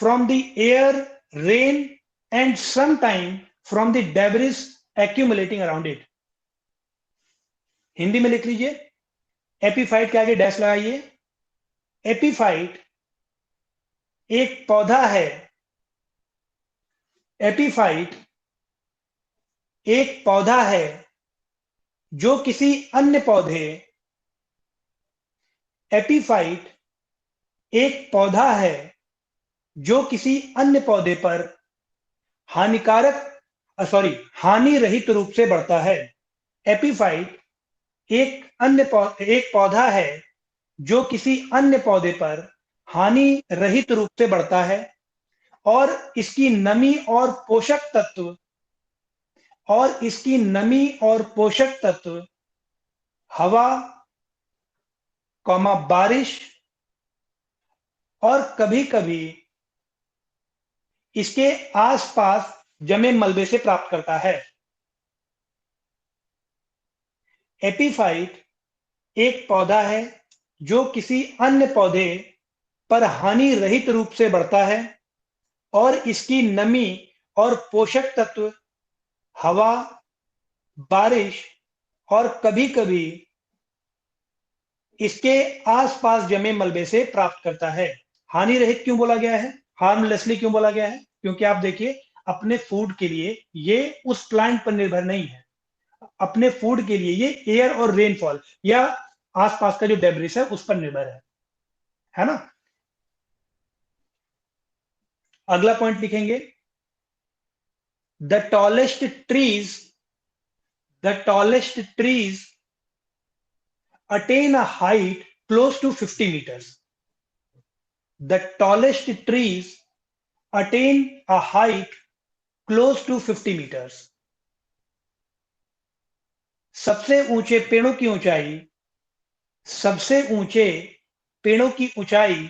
from the air, rain, and sometimes from the debris accumulating around it. Hindi में लिख लीजिए, एपीफाइट के आगे डैश लगाइए। Epiphyte एक पौधा है। Epiphyte एक पौधा है जो किसी अन्य पौधे एपीफाइट एक पौधा है जो किसी अन्य पौधे पर हानि रहित रूप से बढ़ता है। एपीफाइट एक पौधा है जो किसी अन्य पौधे पर हानि रहित रूप से बढ़ता है और इसकी नमी और पोषक तत्व हवा, बारिश और कभी-कभी इसके आसपास जमे मलबे से प्राप्त करता है। एपीफाइट एक पौधा है जो किसी अन्य पौधे पर हानि रहित रूप से बढ़ता है और इसकी नमी और पोषक तत्व हवा, बारिश और कभी-कभी इसके आसपास जमे मलबे से प्राप्त करता है। हानि रहित क्यों बोला गया है, हार्मलेसली क्यों बोला गया है? क्योंकि आप देखिए, अपने फूड के लिए ये उस प्लांट पर निर्भर नहीं है। अपने फूड के लिए ये एयर और रेनफॉल या आसपास का जो डेब्रिस है उस पर निर्भर है ना। अगला पॉइंट लिखेंगे, the tallest trees attain a height close to 50 meters. The tallest trees attain a height close to 50 meters. सबसे ऊंचे पेड़ों की ऊंचाई सबसे ऊंचे पेड़ों की ऊंचाई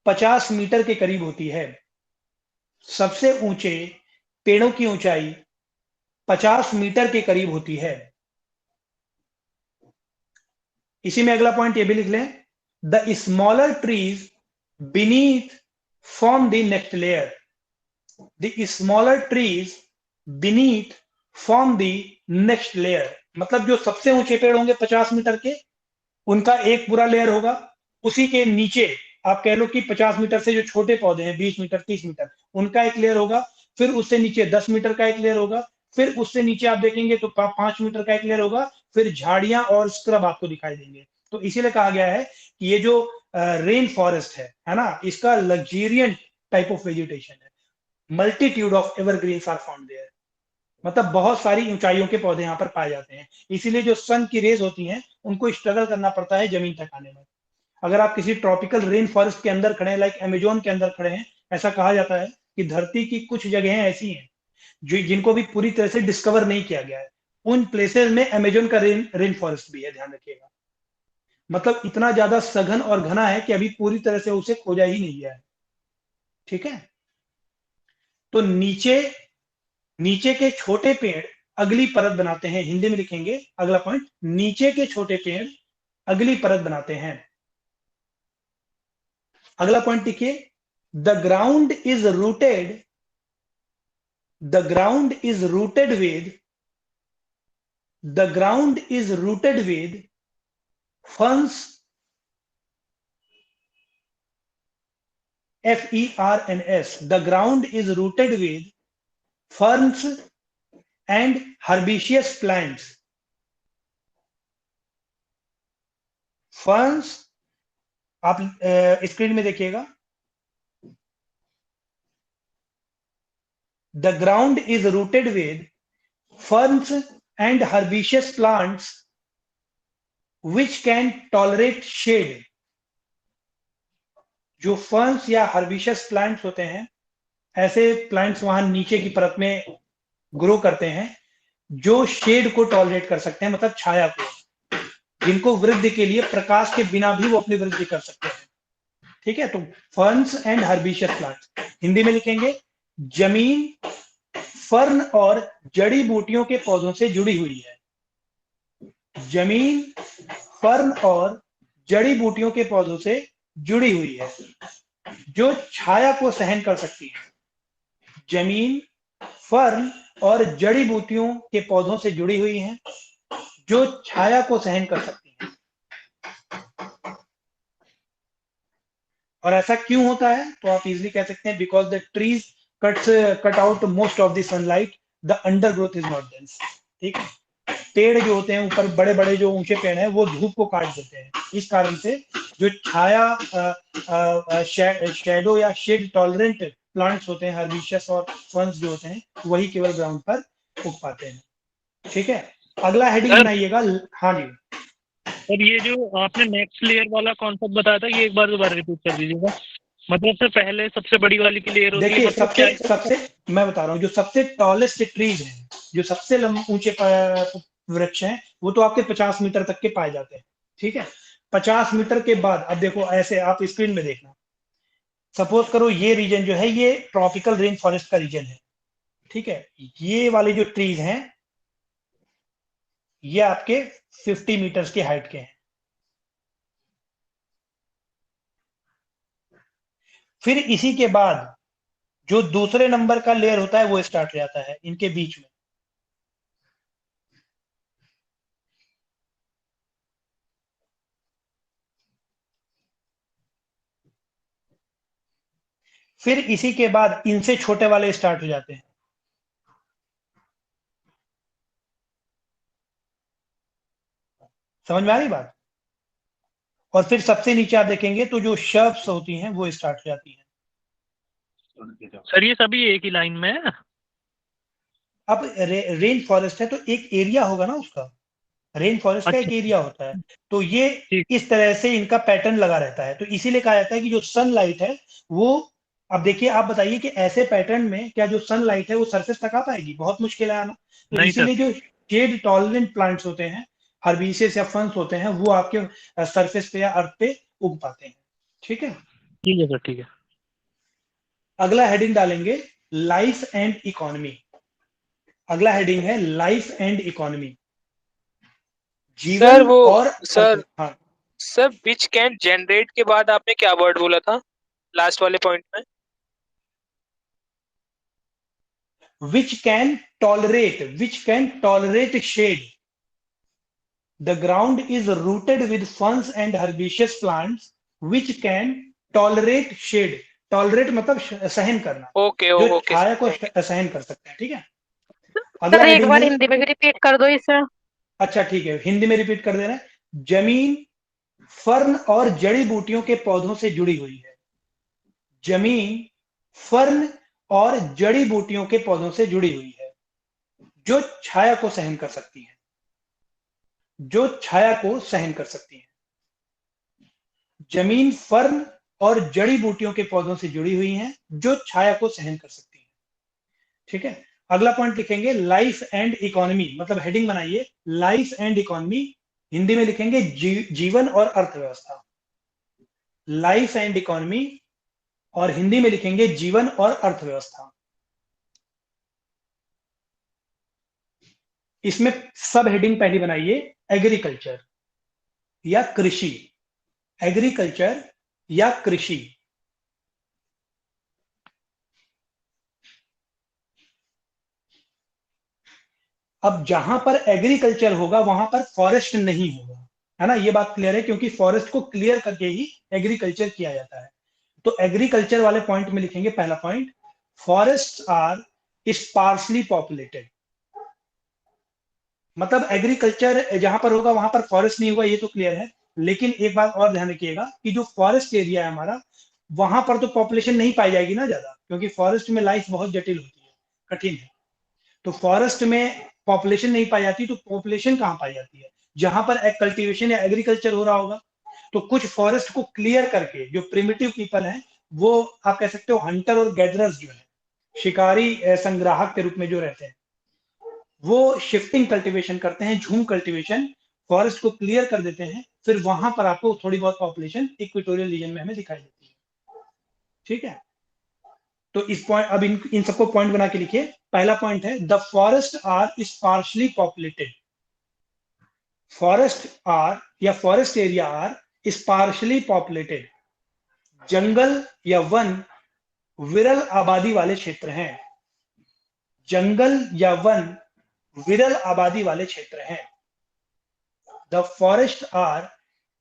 50 मीटर के करीब होती है। सबसे ऊंचे पेड़ों की ऊंचाई 50 मीटर के करीब होती है। इसी में अगला पॉइंट ये भी लिख लें, the smaller trees beneath form the next layer. The smaller trees beneath form the next layer, मतलब जो सबसे ऊंचे पेड़ होंगे 50 मीटर के, उनका एक पूरा लेयर होगा। उसी के नीचे आप कह लो कि 50 मीटर से जो छोटे पौधे हैं 20 मीटर 30 मीटर, उनका एक लेयर होगा। फिर उससे नीचे 10 मीटर का एक लेयर होगा। फिर उससे नीचे आप देखेंगे तो 5 मीटर का एक लेयर होगा। फिर झाड़ियां और स्क्रब आपको दिखाई देंगे। तो इसीलिए कहा गया है कि ये जो रेन फॉरेस्ट है ना, इसका लग्जेरियंट टाइप ऑफ वेजिटेशन है। Multitude of evergreens are found there, मतलब बहुत सारी ऊंचाइयों के पौधे यहाँ पर पाए जाते हैं। इसीलिए जो सन की रेज होती हैं उनको स्ट्रगल करना पड़ता है जमीन तक आने में। अगर आप किसी ट्रॉपिकल रेन फॉरेस्ट के अंदर खड़े हैं, लाइक अमेजोन के अंदर खड़े हैं, ऐसा कहा जाता है कि धरती की कुछ जगहें ऐसी हैं जो जिनको भी पूरी तरह से डिस्कवर नहीं किया गया है। उन प्लेसेस में अमेजोन का रेन फॉरेस्ट भी है, ध्यान रखिएगा। मतलब इतना ज्यादा सघन और घना है कि अभी पूरी तरह से उसे खोजा ही नहीं गया है। ठीक है, तो नीचे के छोटे पेड़ अगली परत बनाते हैं। हिंदी में लिखेंगे अगला पॉइंट, नीचे के छोटे पेड़ अगली परत बनाते हैं। अगला पॉइंट लिखिए, the ground is rooted with ferns, FERNS, the ground is rooted with ferns and herbaceous plants. Ferns, आप स्क्रीन में देखिएगा, the ground is rooted with ferns and herbaceous plants which can tolerate shade. जो ferns या हर्बिशियस plants होते हैं, ऐसे plants वहां नीचे की परत में ग्रो करते हैं जो शेड को टॉलरेट कर सकते हैं, मतलब छाया को, जिनको वृद्धि के लिए प्रकाश के बिना भी वो अपनी वृद्धि कर सकते हैं। ठीक है, तो फर्न्स एंड हर्बिशियस प्लांट्स। हिंदी में लिखेंगे, जमीन फर्न और जड़ी बूटियों के पौधों से जुड़ी हुई है। जमीन फर्न और जड़ी बूटियों के पौधों से जुड़ी हुई है जो छाया को सहन कर सकती है। जमीन फर्न और जड़ी बूटियों के पौधों से जुड़ी हुई हैं जो छाया को सहन कर सकती हैं। और ऐसा क्यों होता है, तो आप इजीली कह सकते हैं, because the trees cut out most of the sunlight, the undergrowth is not dense. ठीक है, पेड़ जो होते हैं ऊपर, बड़े बड़े जो ऊंचे पेड़ हैं, वो धूप को काट देते हैं। इस कारण से जो छाया शैडो या शेड टॉलरेंट प्लांट्स होते हैं, हर्बिशियस और फर्न्स जो होते हैं, वही केवल ग्राउंड पर उग पाते हैं। ठीक है, अगला हेडिंग बनाइएगा। हाँ जी और ये जो आपने नेक्स्ट लेयर वाला कॉन्सेप्ट बताया था, ये एक बार दोबारा रिपीट कर दीजिएगा। मतलब से पहले सबसे बड़ी वाली की लेयर होती है। देखिए, मतलब सबसे मैं बता रहा हूँ, जो सबसे टॉलेस्ट ट्रीज हैं, जो सबसे ऊंचे वृक्ष हैं, वो तो आपके 50 मीटर तक के पाए जाते हैं। ठीक है, 50 मीटर के बाद अब देखो, ऐसे आप स्क्रीन में देखना, सपोज करो ये रीजन जो है ये ट्रॉपिकल रेन फॉरेस्ट का रीजन है। ठीक है, ये वाले जो ट्रीज हैं ये आपके 50 मीटर्स की हाइट के हैं। फिर इसी के बाद जो दूसरे नंबर का लेयर होता है वो स्टार्ट हो जाता है इनके बीच में। फिर इसी के बाद इनसे छोटे वाले स्टार्ट हो जाते हैं। समझ में आ रही बात? और फिर सबसे नीचे आप देखेंगे तो जो शर्ब्स होती हैं वो स्टार्ट हो जाती हैं। सर ये सभी एक ही लाइन में है? अब रेन फॉरेस्ट है तो एक एरिया होगा ना उसका, रेन फॉरेस्ट का एक एरिया होता है, तो ये इस तरह से इनका पैटर्न लगा रहता है। तो इसीलिए कहा जाता है कि जो सनलाइट है वो, अब देखिए आप बताइए कि ऐसे पैटर्न में क्या जो सनलाइट है वो सरफेस तक आ पाएगी? बहुत मुश्किल है आना। तो इसीलिए जो शेड टॉलरेंट प्लांट्स होते हैं, हर्बिशियस या फंस होते हैं वो आपके सरफेस पे या अर्थ पे उग पाते हैं। ठीक है, ठीक है सर, ठीक है। अगला हेडिंग डालेंगे लाइफ एंड इकोनॉमी। अगला हेडिंग है लाइफ एंड इकोनॉमी, सर जीवन वो और सर हाँ, सर विच कैन जनरेट के बाद आपने क्या वर्ड बोला था लास्ट वाले पॉइंट में? which can tolerate shade. The ground is rooted with ferns and herbaceous plants which can tolerate shade. Tolerate मतलब सहन करना, ओके जो ओके छाया को सर। सहन कर सकते हैं। ठीक है, अगला सर एक हेडिंग बार है, हिंदी में भी रिपीट कर दो इसे। अच्छा ठीक है, हिंदी में रिपीट कर देना। जमीन फर्न और जड़ी बूटियों के पौधों से जुड़ी हुई है। जमीन फर्न और जड़ी बूटियों के पौधों से जुड़ी हुई है जो छाया को सहन कर सकती है, जो छाया को सहन कर सकती है। जमीन फर्न और जड़ी बूटियों के पौधों से जुड़ी हुई हैं जो छाया को सहन कर सकती है। ठीक है, अगला पॉइंट लिखेंगे लाइफ एंड इकोनॉमी, मतलब हेडिंग बनाइए लाइफ एंड इकोनॉमी, हिंदी में लिखेंगे जीवन और अर्थव्यवस्था। लाइफ एंड इकोनॉमी और हिंदी में लिखेंगे जीवन और अर्थव्यवस्था। इसमें सब हेडिंग पहली बनाइए एग्रीकल्चर या कृषि, एग्रीकल्चर या कृषि। अब जहां पर एग्रीकल्चर होगा वहां पर फॉरेस्ट नहीं होगा, है ना, ये बात क्लियर है, क्योंकि फॉरेस्ट को क्लियर करके ही एग्रीकल्चर किया जाता है। तो एग्रीकल्चर वाले पॉइंट में लिखेंगे पहला point, forest are sparsely populated. मतलब एग्रीकल्चर जहां पर होगा वहां पर फॉरेस्ट नहीं होगा, ये तो क्लियर है। लेकिन एक बात और ध्यान रखिएगा कि जो फॉरेस्ट एरिया है हमारा, वहां पर तो पॉपुलेशन नहीं पाई जाएगी ना ज्यादा, क्योंकि फॉरेस्ट में लाइफ बहुत जटिल होती है, कठिन है। तो फॉरेस्ट में पॉपुलेशन नहीं पाई जाती, तो पॉपुलेशन कहां पाई जाती है? जहां पर एक कल्टीवेशन या एग्रीकल्चर हो रहा होगा। तो कुछ फॉरेस्ट को क्लियर करके जो प्रिमिटिव पीपल हैं, वो आप कह सकते हो हंटर और गैदरर्स जो है, शिकारी संग्राहक के रूप में जो रहते हैं, वो शिफ्टिंग कल्टीवेशन करते हैं, झूम कल्टीवेशन, फॉरेस्ट को क्लियर कर देते हैं, फिर वहां पर आपको थोड़ी बहुत पॉपुलेशन इक्वेटोरियल रीजन में हमें दिखाई देती है। ठीक है, तो इस पॉइंट, अब इन सबको पॉइंट बना के लिखिए। पहला पॉइंट है the forest are sparsely populated. Forest are या forest area are sparsely populated. जंगल या वन विरल आबादी वाले क्षेत्र हैं। जंगल या वन विरल आबादी वाले क्षेत्र हैं। The forest are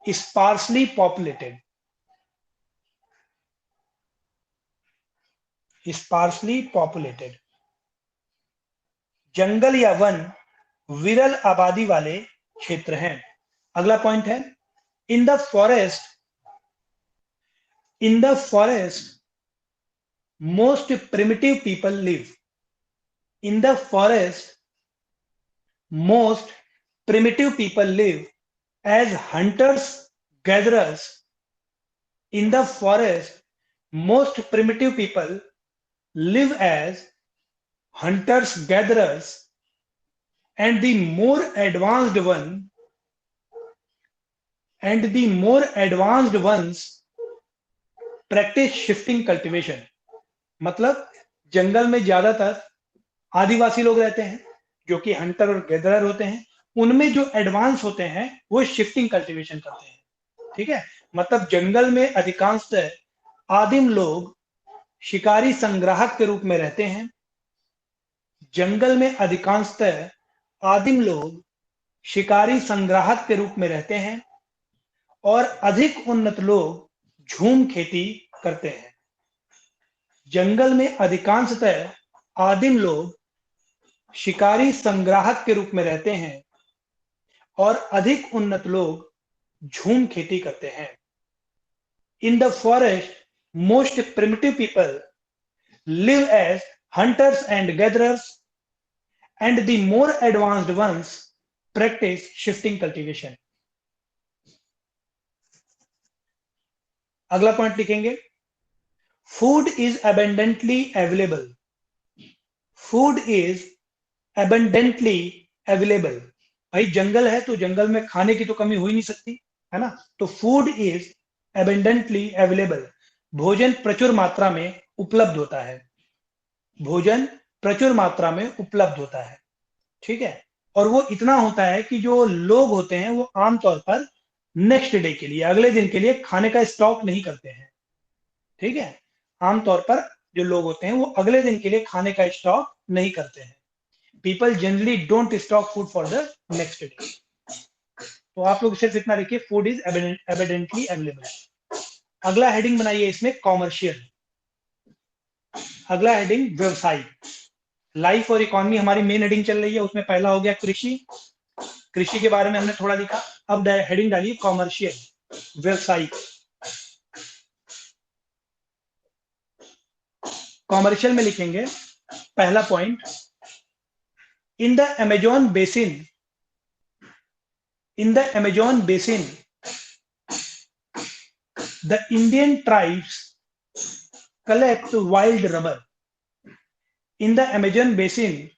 sparsely populated. Sparsely populated, जंगल या वन विरल आबादी वाले क्षेत्र हैं। अगला पॉइंट है इन the forest most primitive people live. In the forest most primitive people live as hunters gatherers. In the forest most primitive people live as hunters gatherers, and the more advanced ones practice shifting cultivation. मतलब जंगल में ज्यादातर आदिवासी लोग रहते हैं जो कि Hunter और gatherer होते हैं, उनमें जो एडवांस होते हैं वो शिफ्टिंग कल्टीवेशन करते हैं। ठीक है, मतलब जंगल में अधिकांशतः आदिम लोग शिकारी संग्राहक के रूप में रहते हैं। जंगल में अधिकांशतः आदिम लोग शिकारी संग्राहक के रूप में रहते हैं और अधिक उन्नत लोग झूम खेती करते हैं। जंगल में अधिकांशतः आदिम लोग शिकारी संग्राहक के रूप में रहते हैं और अधिक उन्नत लोग झूम खेती करते हैं। In the forest most primitive people live as hunters and gatherers, and the more advanced ones practice shifting cultivation. अगला पॉइंट लिखेंगे food is abundantly available. Food is abundantly available. भाई जंगल है तो जंगल में खाने की तो कमी हो ही नहीं सकती, है ना। तो फूड इज एबेंडेंटली अवेलेबल, भोजन प्रचुर मात्रा में उपलब्ध होता है, भोजन प्रचुर मात्रा में उपलब्ध होता है, ठीक है। और वो इतना होता है कि जो लोग होते हैं वो आमतौर पर नेक्स्ट डे के लिए, अगले दिन के लिए खाने का स्टॉक नहीं करते हैं, ठीक है। आमतौर पर जो लोग होते हैं वो अगले दिन के लिए खाने का स्टॉक नहीं करते हैं। People generally don't stock food for the next day. तो आप लोग सिर्फ इतना लिखिए, फूड इज एविडेंटली अवेलेबल। अगला हेडिंग बनाइए इसमें कॉमर्शियल, अगला हेडिंग व्यवसायिक। लाइफ और इकोनॉमी हमारी मेन हेडिंग चल रही है, उसमें पहला हो गया कृषि, कृषि के बारे में हमने थोड़ा लिखा। अब हेडिंग डालिए कॉमर्शियल, व्यवसायिक। कॉमर्शियल में लिखेंगे पहला point, in the Amazon basin, in the Amazon basin the Indian tribes collect wild rubber. In the Amazon basin,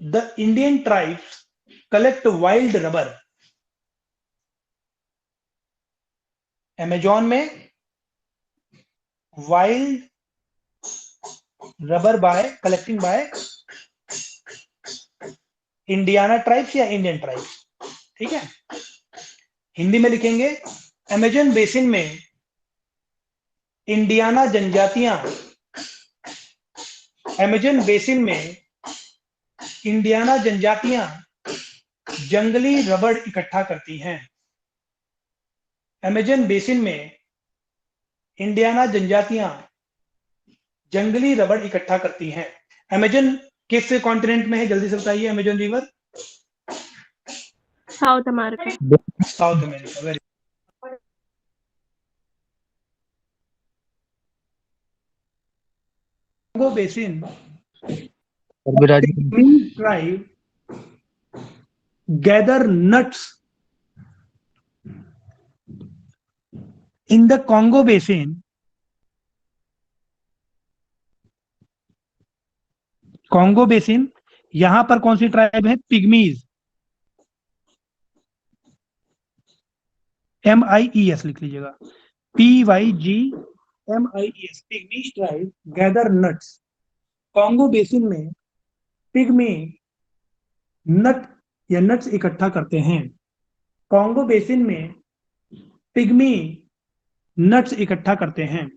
the Indian tribes collect wild rubber. Amazon में wild rubber by collecting by Indiana tribes या Indian tribes, ठीक है। हिंदी में लिखेंगे Amazon basin में Indiana जनजातियां, Amazon basin में Indiana जनजातियां जंगली रबड़ इकट्ठा करती हैं। अमेजन बेसिन में इंडियाना जनजातियां जंगली रबड़ इकट्ठा करती हैं। अमेजन किस कॉन्टिनेंट में है, जल्दी से बताइए। Amazon river south America. South America, very. Congo basin, tribe gather nuts. In the Congo basin, Congo basin, यहां पर कौन सी ट्राइब है, पिग्मीज, MIES लिख लीजिएगा, PYGMIES, pygmies tribe gather nuts. Congo basin में पिग्मी नट या नट्स इकट्ठा करते हैं। कॉन्गो बेसिन में पिग्मी नट्स इकट्ठा करते हैं।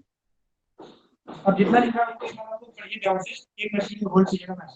अब जितना लिखा है उसको पढ़िए ध्यान से, एक मिनट की होल्ड कीजिएगा। मैं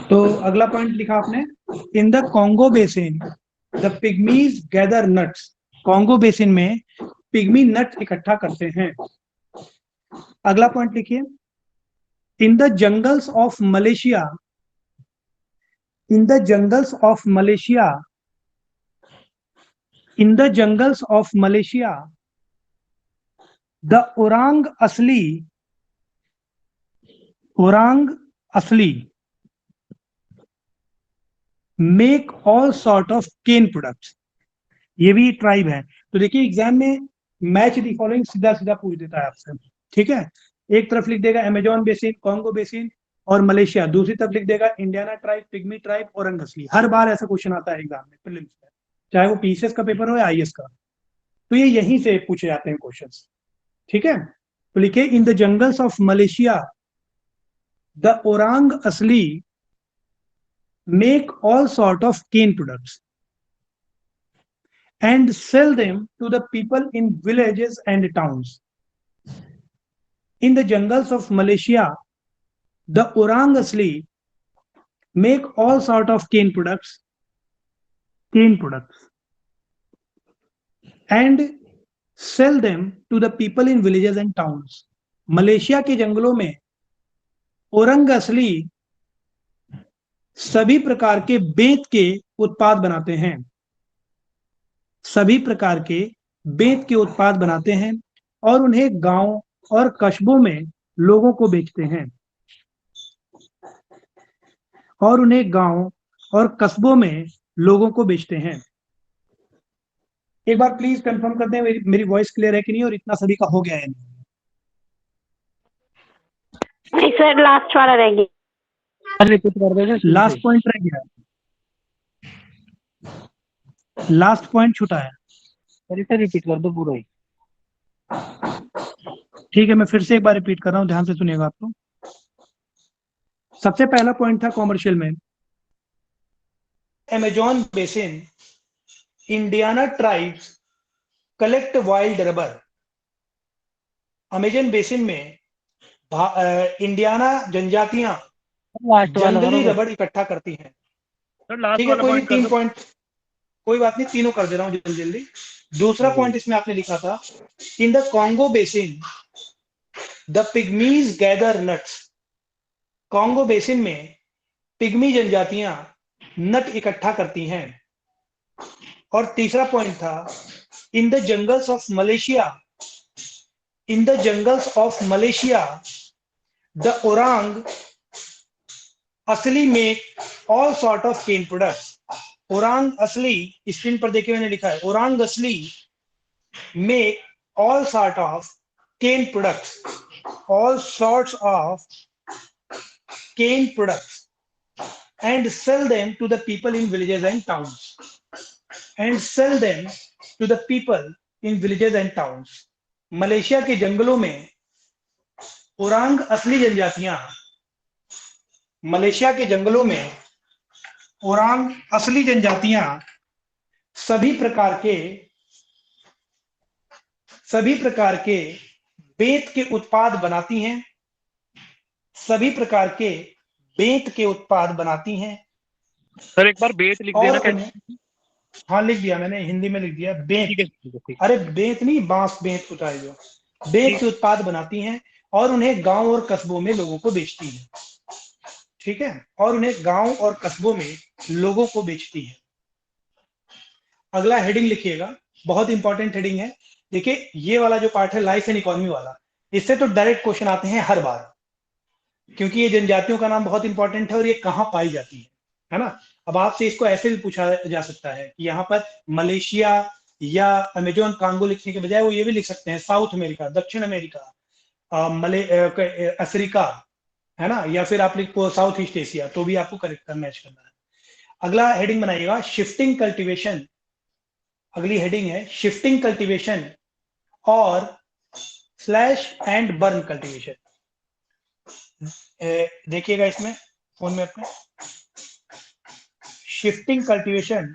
तो अगला पॉइंट लिखा आपने, in the Congo basin the pygmies gather nuts. Congo basin में पिग्मी नट इकट्ठा करते हैं। अगला पॉइंट लिखिए, in the jungles of Malaysia, in the jungles of Malaysia, in the jungles of Malaysia the Orang Asli, Orang Asli make all sort of cane products. ये भी tribe है। तो देखिए एग्जाम में मैच दी फॉलोइंग सीधा सीधा पूछ देता है आपसे, ठीक है। एक तरफ लिख देगा अमेजोन बेसिन, कॉन्गो बेसिन और मलेशिया, दूसरी तरफ लिख देगा Indiana tribe, pygmy tribe, Orang असली। हर बार ऐसा क्वेश्चन आता है एग्जाम में, प्रीलिम्स में, चाहे वो पीसीएस का पेपर हो या आईएएस का। तो ये यहीं से पूछे जाते हैं क्वेश्चंस, ठीक है। तो लिखिए, in the jungles of Malaysia the Orang असली make all sort of cane products. and sell them to the people in villages and towns. In the jungles of Malaysia, the orang asli make all sort of cane products, and sell them to the people in villages and towns. Malaysia के जंगलों में orang असली सभी प्रकार के बेंत के उत्पाद बनाते हैं, सभी प्रकार के बेंत के उत्पाद बनाते हैं और उन्हें गांव और कस्बों में लोगों को बेचते हैं, और उन्हें गांव और कस्बों में लोगों को बेचते हैं। एक बार प्लीज कंफर्म कर दें मेरी वॉइस क्लियर है कि नहीं और इतना सभी का हो गया है? नहीं सर, लास्ट वाला रह गया। रिपीट कर दे। लास्ट पॉइंट रह गया, लास्ट पॉइंट छूटा है। सर रिपीट कर दो पूरा ही। ठीक है, मैं फिर से एक बार रिपीट कर रहा हूं, ध्यान से सुनिएगा आप लोग। सबसे पहला पॉइंट था कॉमर्शियल में, Amazon basin, Indiana tribes collect wild rubber. Amazon basin में इंडियाना जनजातियां जंगली रबर इकट्ठा करती हैं। ठीक है, कोई 3 पॉइंट, कोई बात नहीं, तीनों कर दे रहा हूं जल्दी जल्दी। दूसरा पॉइंट इसमें आपने लिखा था, in the Congo basin the pygmies gather nuts. Congo basin में पिग्मी जनजातियां नट इकट्ठा करती हैं। और तीसरा पॉइंट था, in the jungles of Malaysia, in the jungles of Malaysia the Orang Asli make all sort of cane products. Orang Asli, screen पर देखिए मैंने लिखा है, Orang Asli make all sort of cane products, all sorts of cane products and sell them to the people in villages and towns, and sell them to the people in villages and towns. Malaysia के जंगलों में ओरांग असली जनजातियां, Malaysia के जंगलों में ओरांग असली जनजातियां सभी प्रकार के बेंत के उत्पाद बनाती हैं, सभी प्रकार के बेंत के उत्पाद बनाती हैं। सर एक बार बेंत लिख देना। हाँ लिख दिया मैंने, हिंदी में लिख दिया बेंत। अरे बेंत नहीं, बांस बेंत होता है जो, बेंत के उत्पाद बनाती हैं और उन्हें गांव और कस्बों में लोगों को बेचती है। ठीक है, और उन्हें गांव और कस्बों में लोगों को बेचती है। अगला हेडिंग लिखिएगा, बहुत इंपॉर्टेंट हेडिंग है। देखिए ये वाला जो पार्ट है लाइफ एंड इकोनॉमी वाला, इससे तो डायरेक्ट क्वेश्चन आते हैं हर बार, क्योंकि ये जनजातियों का नाम बहुत इंपॉर्टेंट है और ये कहाँ पाई जाती है ना। अब आपसे इसको ऐसे भी पूछा जा सकता है कि यहाँ पर मलेशिया या अमेजोन कांगो लिखने के बजाय वो ये भी लिख सकते हैं साउथ अमेरिका, दक्षिण अमेरिका, अफ्रीका, है ना, या फिर आप लिखो साउथ ईस्ट एशिया, तो भी आपको करेक्ट मैच करना है। अगला हेडिंग बनाइएगा शिफ्टिंग कल्टीवेशन। अगली हेडिंग है शिफ्टिंग कल्टीवेशन और स्लैश एंड बर्न कल्टीवेशन। देखिएगा इसमें फोन में अपने, शिफ्टिंग कल्टीवेशन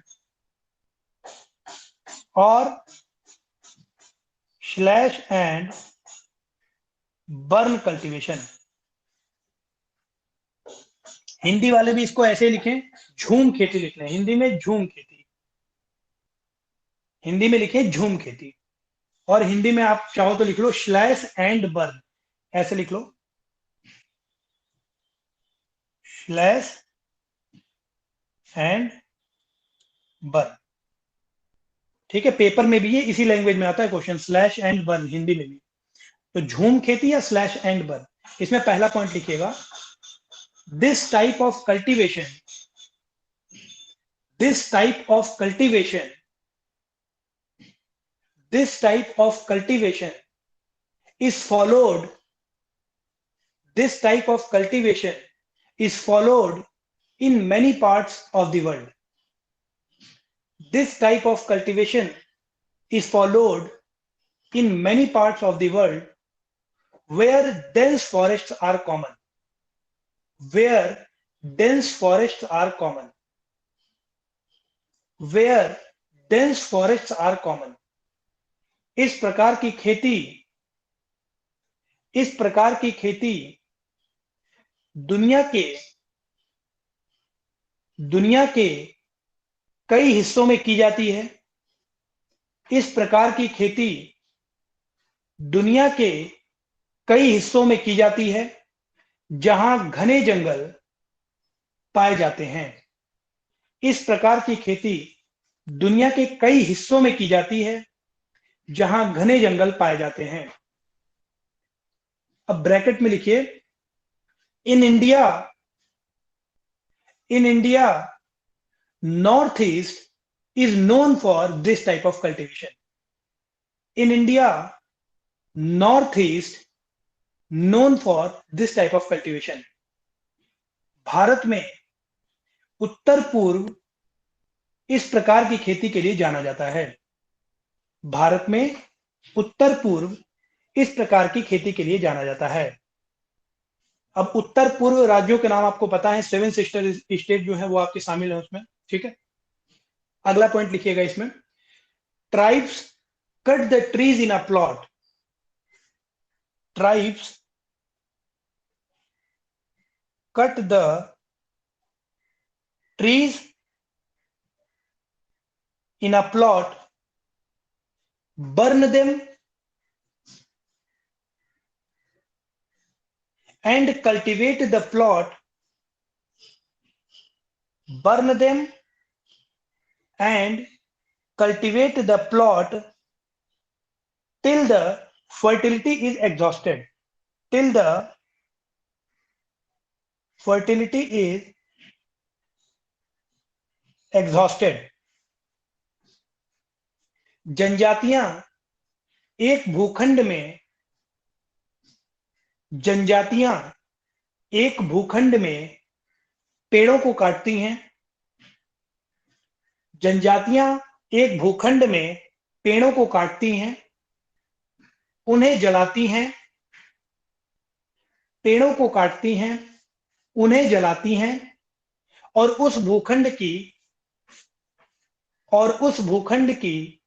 और slash and burn cultivation. Hindi वाले भी इसको ऐसे लिखें, झूम खेती लिख लें, हिंदी में झूम खेती, हिंदी में लिखें झूम खेती, और हिंदी में आप चाहो तो लिख लो स्लैश एंड बर्न, ऐसे लिख लो स्लैश एंड बर्न। ठीक है, पेपर में भी ये इसी लैंग्वेज में आता है question, slash and burn, Hindi में भी। तो झूम खेती या स्लैश एंड बर्न। इसमें पहला पॉइंट लिखिएगा, this type of cultivation, this type of cultivation, this type of cultivation is followed, this type of cultivation is followed in many parts of the world. This type of cultivation is followed in many parts of the world where dense forests are common. Where dense forests are common. Where dense forests are common. इस प्रकार की खेती दुनिया के कई हिस्सों में की जाती है। इस प्रकार की खेती दुनिया के कई हिस्सों में की जाती है जहां घने जंगल पाए जाते हैं। इस प्रकार की खेती दुनिया के कई हिस्सों में की जाती है जहां घने जंगल पाए जाते हैं। अब ब्रैकेट में लिखिए, in India north east is known for this type of cultivation. In India, Northeast known for this type of cultivation. Bharat में उत्तर पूर्व इस प्रकार की खेती के लिए जाना जाता है। भारत में उत्तर पूर्व इस प्रकार की खेती के लिए जाना जाता है। अब उत्तर पूर्व राज्यों के नाम आपको पता है, 7 सिस्टर स्टेट जो है वो आपके शामिल है उसमें, ठीक है। अगला पॉइंट लिखिएगा इसमें, tribes cut the trees in a plot. Tribes cut the trees in a plot, burn them and cultivate the plot, burn them and cultivate the plot till the fertility is exhausted. Till the fertility is exhausted. जनजातियां एक भूखंड में पेड़ों को काटती हैं। जनजातियां एक भूखंड में पेड़ों को काटती हैं, उन्हें जलाती हैं। पेड़ों को काटती हैं, उन्हें जलाती हैं और उस भूखंड की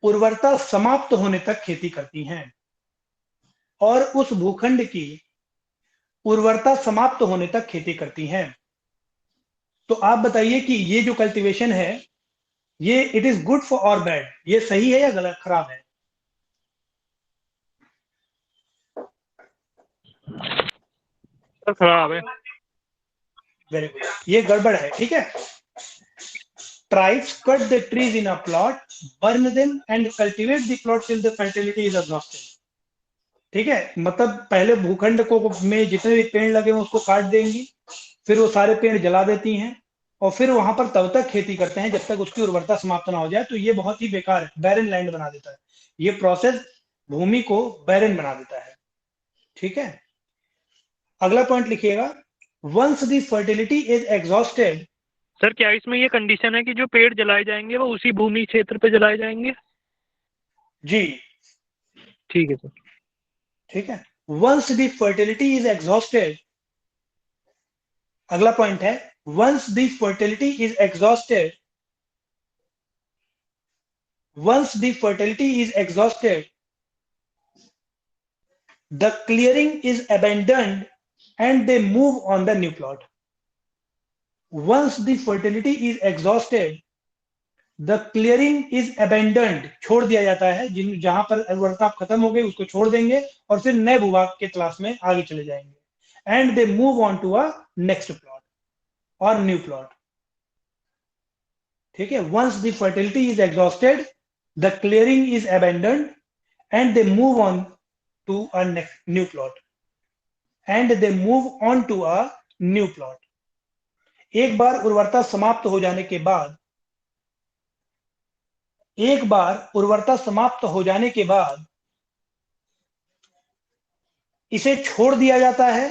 उर्वरता समाप्त होने तक खेती करती हैं। और उस भूखंड की उर्वरता समाप्त होने तक खेती करती हैं। तो आप बताइए कि ये जो कल्टीवेशन है, ये इट इज गुड फॉर और बैड, ये सही है या गलत, खराब है? खराब है। वेरी गुड, ये गड़बड़ है, ठीक है। Tribes cut the trees in a plot, burn them and cultivate the plot till the fertility is exhausted. ठीक है, मतलब पहले भूखंड को में जितने भी पेड़ लगे हैं उसको काट देंगी, फिर वो सारे पेड़ जला देती हैं और फिर वहां पर तब तक खेती करते हैं जब तक उसकी उर्वरता समाप्त ना हो जाए। तो ये बहुत ही बेकार है, बैरन लैंड बना देता है। ये प्रोसेस भूमि को बैरन बना देता है, ठीक है। अगला पॉइंट लिखिएगा, once the fertility is exhausted. Sir क्या इसमें ये कंडीशन है कि जो पेड़ जलाए जाएंगे वो उसी भूमि क्षेत्र पे जलाए जाएंगे? जी ठीक है सर। ठीक है, once the fertility is exhausted. अगला पॉइंट है, once the fertility is exhausted, once the fertility is exhausted, the clearing is abandoned and they move on the new plot. Once the fertility is exhausted, the clearing is abandoned, छोड़ दिया जाता है। जहां पर उर्वरता खत्म हो गई उसको छोड़ देंगे और फिर नए भूभाग के तलाश में आगे चले जाएंगे। And they move on to a next plot or new plot, ठीक है। Once the fertility is exhausted, the clearing is abandoned and they move on to a new plot, and they move on to a new plot. एक बार उर्वरता समाप्त हो जाने के बाद इसे छोड़ दिया जाता है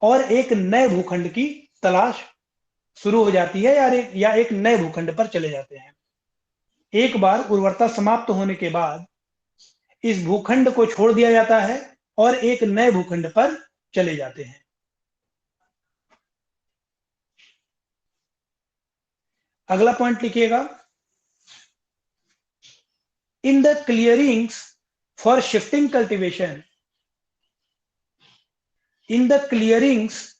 और एक नए भूखंड की तलाश शुरू हो जाती है या एक नए भूखंड पर चले जाते हैं। एक बार उर्वरता समाप्त होने के बाद इस भूखंड को छोड़ दिया जाता है और एक नए भूखंड पर चले जाते हैं। अगला पॉइंट लिखिएगा, In the clearings for shifting cultivation, in the clearings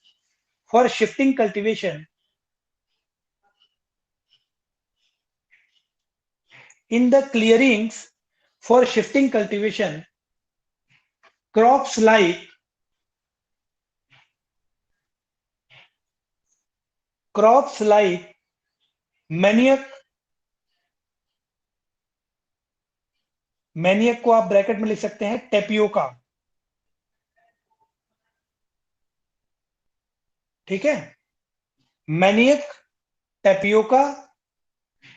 for shifting cultivation, in the clearings for shifting cultivation, crops like maniac, maniac को आप ब्रैकेट में लिख सकते हैं टेपियोका, ठीक है, manioc, tapioca,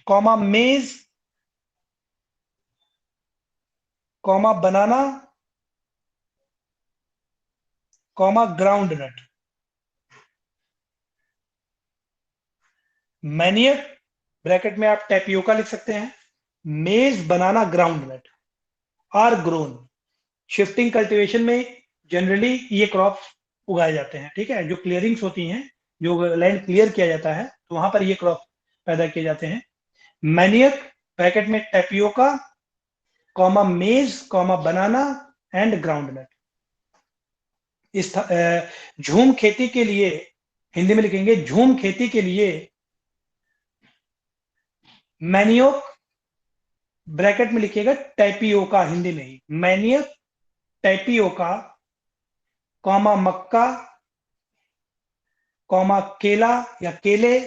comma maize, comma banana, comma ground nut. Manioc bracket में आप टेपियोका लिख सकते हैं, maize, banana, ground nut are grown. Shifting cultivation में जनरली ये क्रॉप्स उगाए जाते हैं, ठीक है, जो क्लियरिंग्स होती हैं, जो लैंड क्लियर किया जाता है तो वहां पर ये क्रॉप पैदा किए जाते हैं। मैनियक ब्रैकेट में tapioca, comma maize, comma banana and ground nut. इस झूम खेती के लिए हिंदी में लिखेंगे झूम खेती के लिए मैनियोक ब्रैकेट में लिखिएगा टैपियोका, हिंदी में ही मैनियक, टैपियोका, कॉमा मक्का, कॉमा केला या केले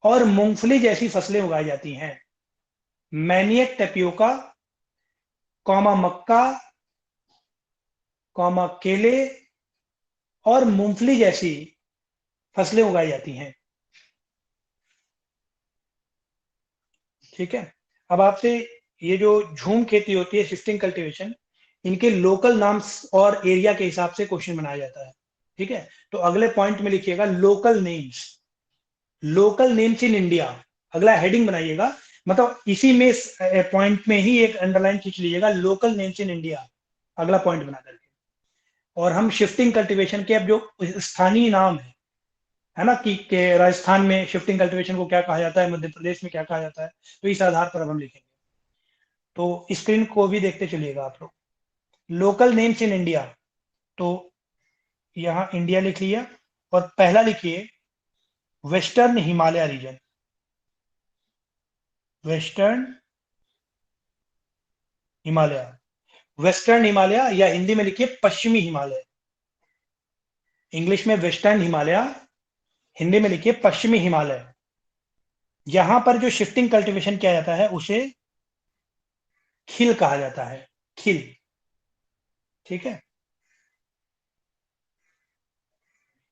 और मूंगफली जैसी फसलें उगाई जाती हैं। मैनियक, टैपियोका, कॉमा मक्का, कॉमा केले और मूंगफली जैसी फसलें उगाई जाती हैं, ठीक है। अब आपसे ये जो झूम खेती होती है, शिफ्टिंग कल्टीवेशन, इनके लोकल नाम्स और एरिया के हिसाब से क्वेश्चन बनाया जाता है, ठीक है। तो अगले पॉइंट में लिखिएगा local names, local names in India, अगला हेडिंग बनाइएगा, मतलब इसी में पॉइंट में ही एक अंडरलाइन खींच लीजिएगा लोकल नेम्स इन इंडिया, अगला पॉइंट बना करके। और हम शिफ्टिंग कल्टीवेशन के अब जो स्थानीय नाम है ना, कि राजस्थान में शिफ्टिंग कल्टीवेशन को क्या कहा जाता है, मध्य प्रदेश में क्या कहा जाता है, तो इस आधार पर अब हम लिखेंगे। तो स्क्रीन को भी देखते चलिएगा आप लोग। लोकल नेम्स इन इंडिया, तो यहाँ इंडिया लिख लिया और पहला लिखिए western Himalaya region, western Himalaya, western Himalaya या हिंदी में लिखिए पश्चिमी हिमालय। इंग्लिश में वेस्टर्न हिमालय, हिंदी में लिखिए पश्चिमी हिमालय। यहां पर जो शिफ्टिंग कल्टीवेशन किया जाता है उसे खिल कहा जाता है, खिल, ठीक है,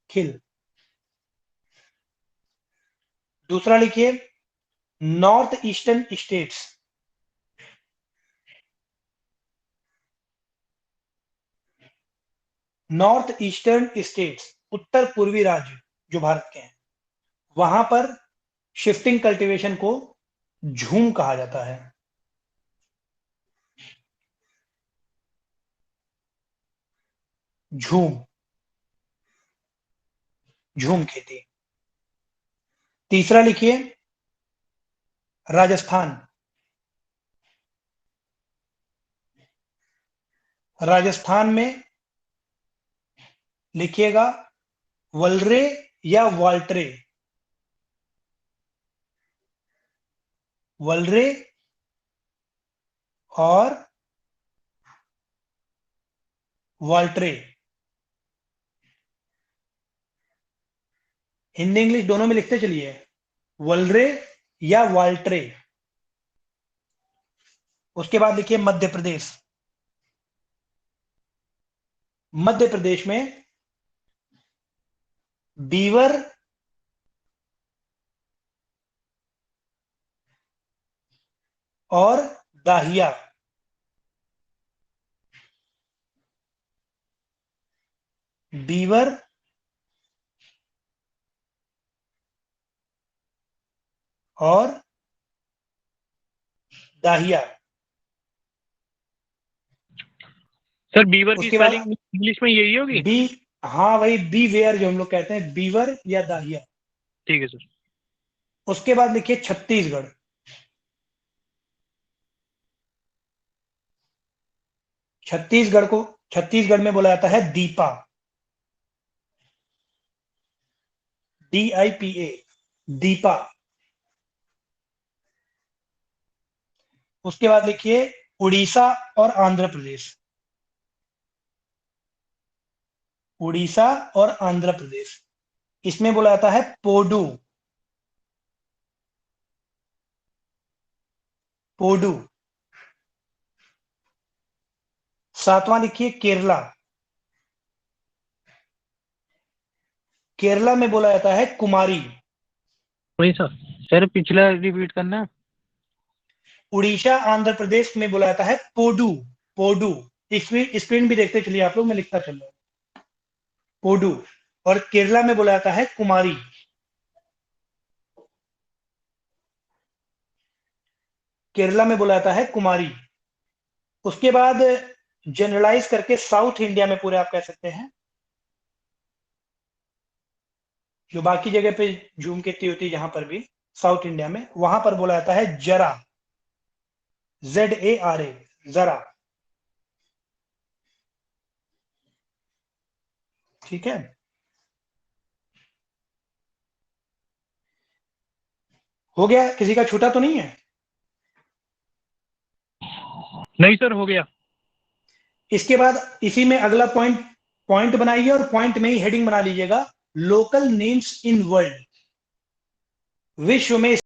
खिल। दूसरा लिखिए north eastern states, north eastern states, उत्तर पूर्वी राज्य जो भारत के हैं, वहां पर शिफ्टिंग कल्टीवेशन को झूम कहा जाता है, झूम, झूम खेती। तीसरा लिखिए राजस्थान, राजस्थान में लिखिएगा वलरे या वाल्टरे, वलरे और वाल्टरे, हिंदी इंग्लिश दोनों में लिखते चलिए, वलरे या वाल्टरे। उसके बाद लिखिए मध्य प्रदेश, मध्य प्रदेश में बीवर और दाहिया, बीवर और दाहिया। सर बीवर की उसके बाद स्पेलिंग इंग्लिश में यही होगी? बी, हाँ वही बी वेयर जो हम लोग कहते हैं, बीवर या दाहिया। ठीक है सर। उसके बाद लिखिए छत्तीसगढ़, छत्तीसगढ़ में बोला जाता है दीपा, DIPA, दीपा। उसके बाद लिखिए उड़ीसा और आंध्र प्रदेश, उड़ीसा और आंध्र प्रदेश, इसमें बोला जाता है पोडू, पोडू। सातवां लिखिए केरला, केरला में बोला जाता है कुमारी। उड़ीसा। सर पिछला रिपीट करना। उड़ीसा आंध्र प्रदेश में बोला जाता है पोडू, पोडू। स्क्रीन भी देखते चलिए आप लोग, मैं लिखता चल रहा हूं, पोडू। और केरला में बोला जाता है कुमारी, केरला में बोला जाता है कुमारी। उसके बाद जनरलाइज करके साउथ इंडिया में पूरे आप कह सकते हैं, जो बाकी जगह पे झूम खेती होती है जहां पर भी, साउथ इंडिया में वहां पर बोला जाता है जरा, ZARA, जरा। ठीक है, हो गया? किसी का छूटा तो नहीं है? नहीं सर, हो गया। इसके बाद इसी में अगला पॉइंट बनाइए और पॉइंट में ही हेडिंग बना लीजिएगा, लोकल नेम्स इन वर्ल्ड, विश्व में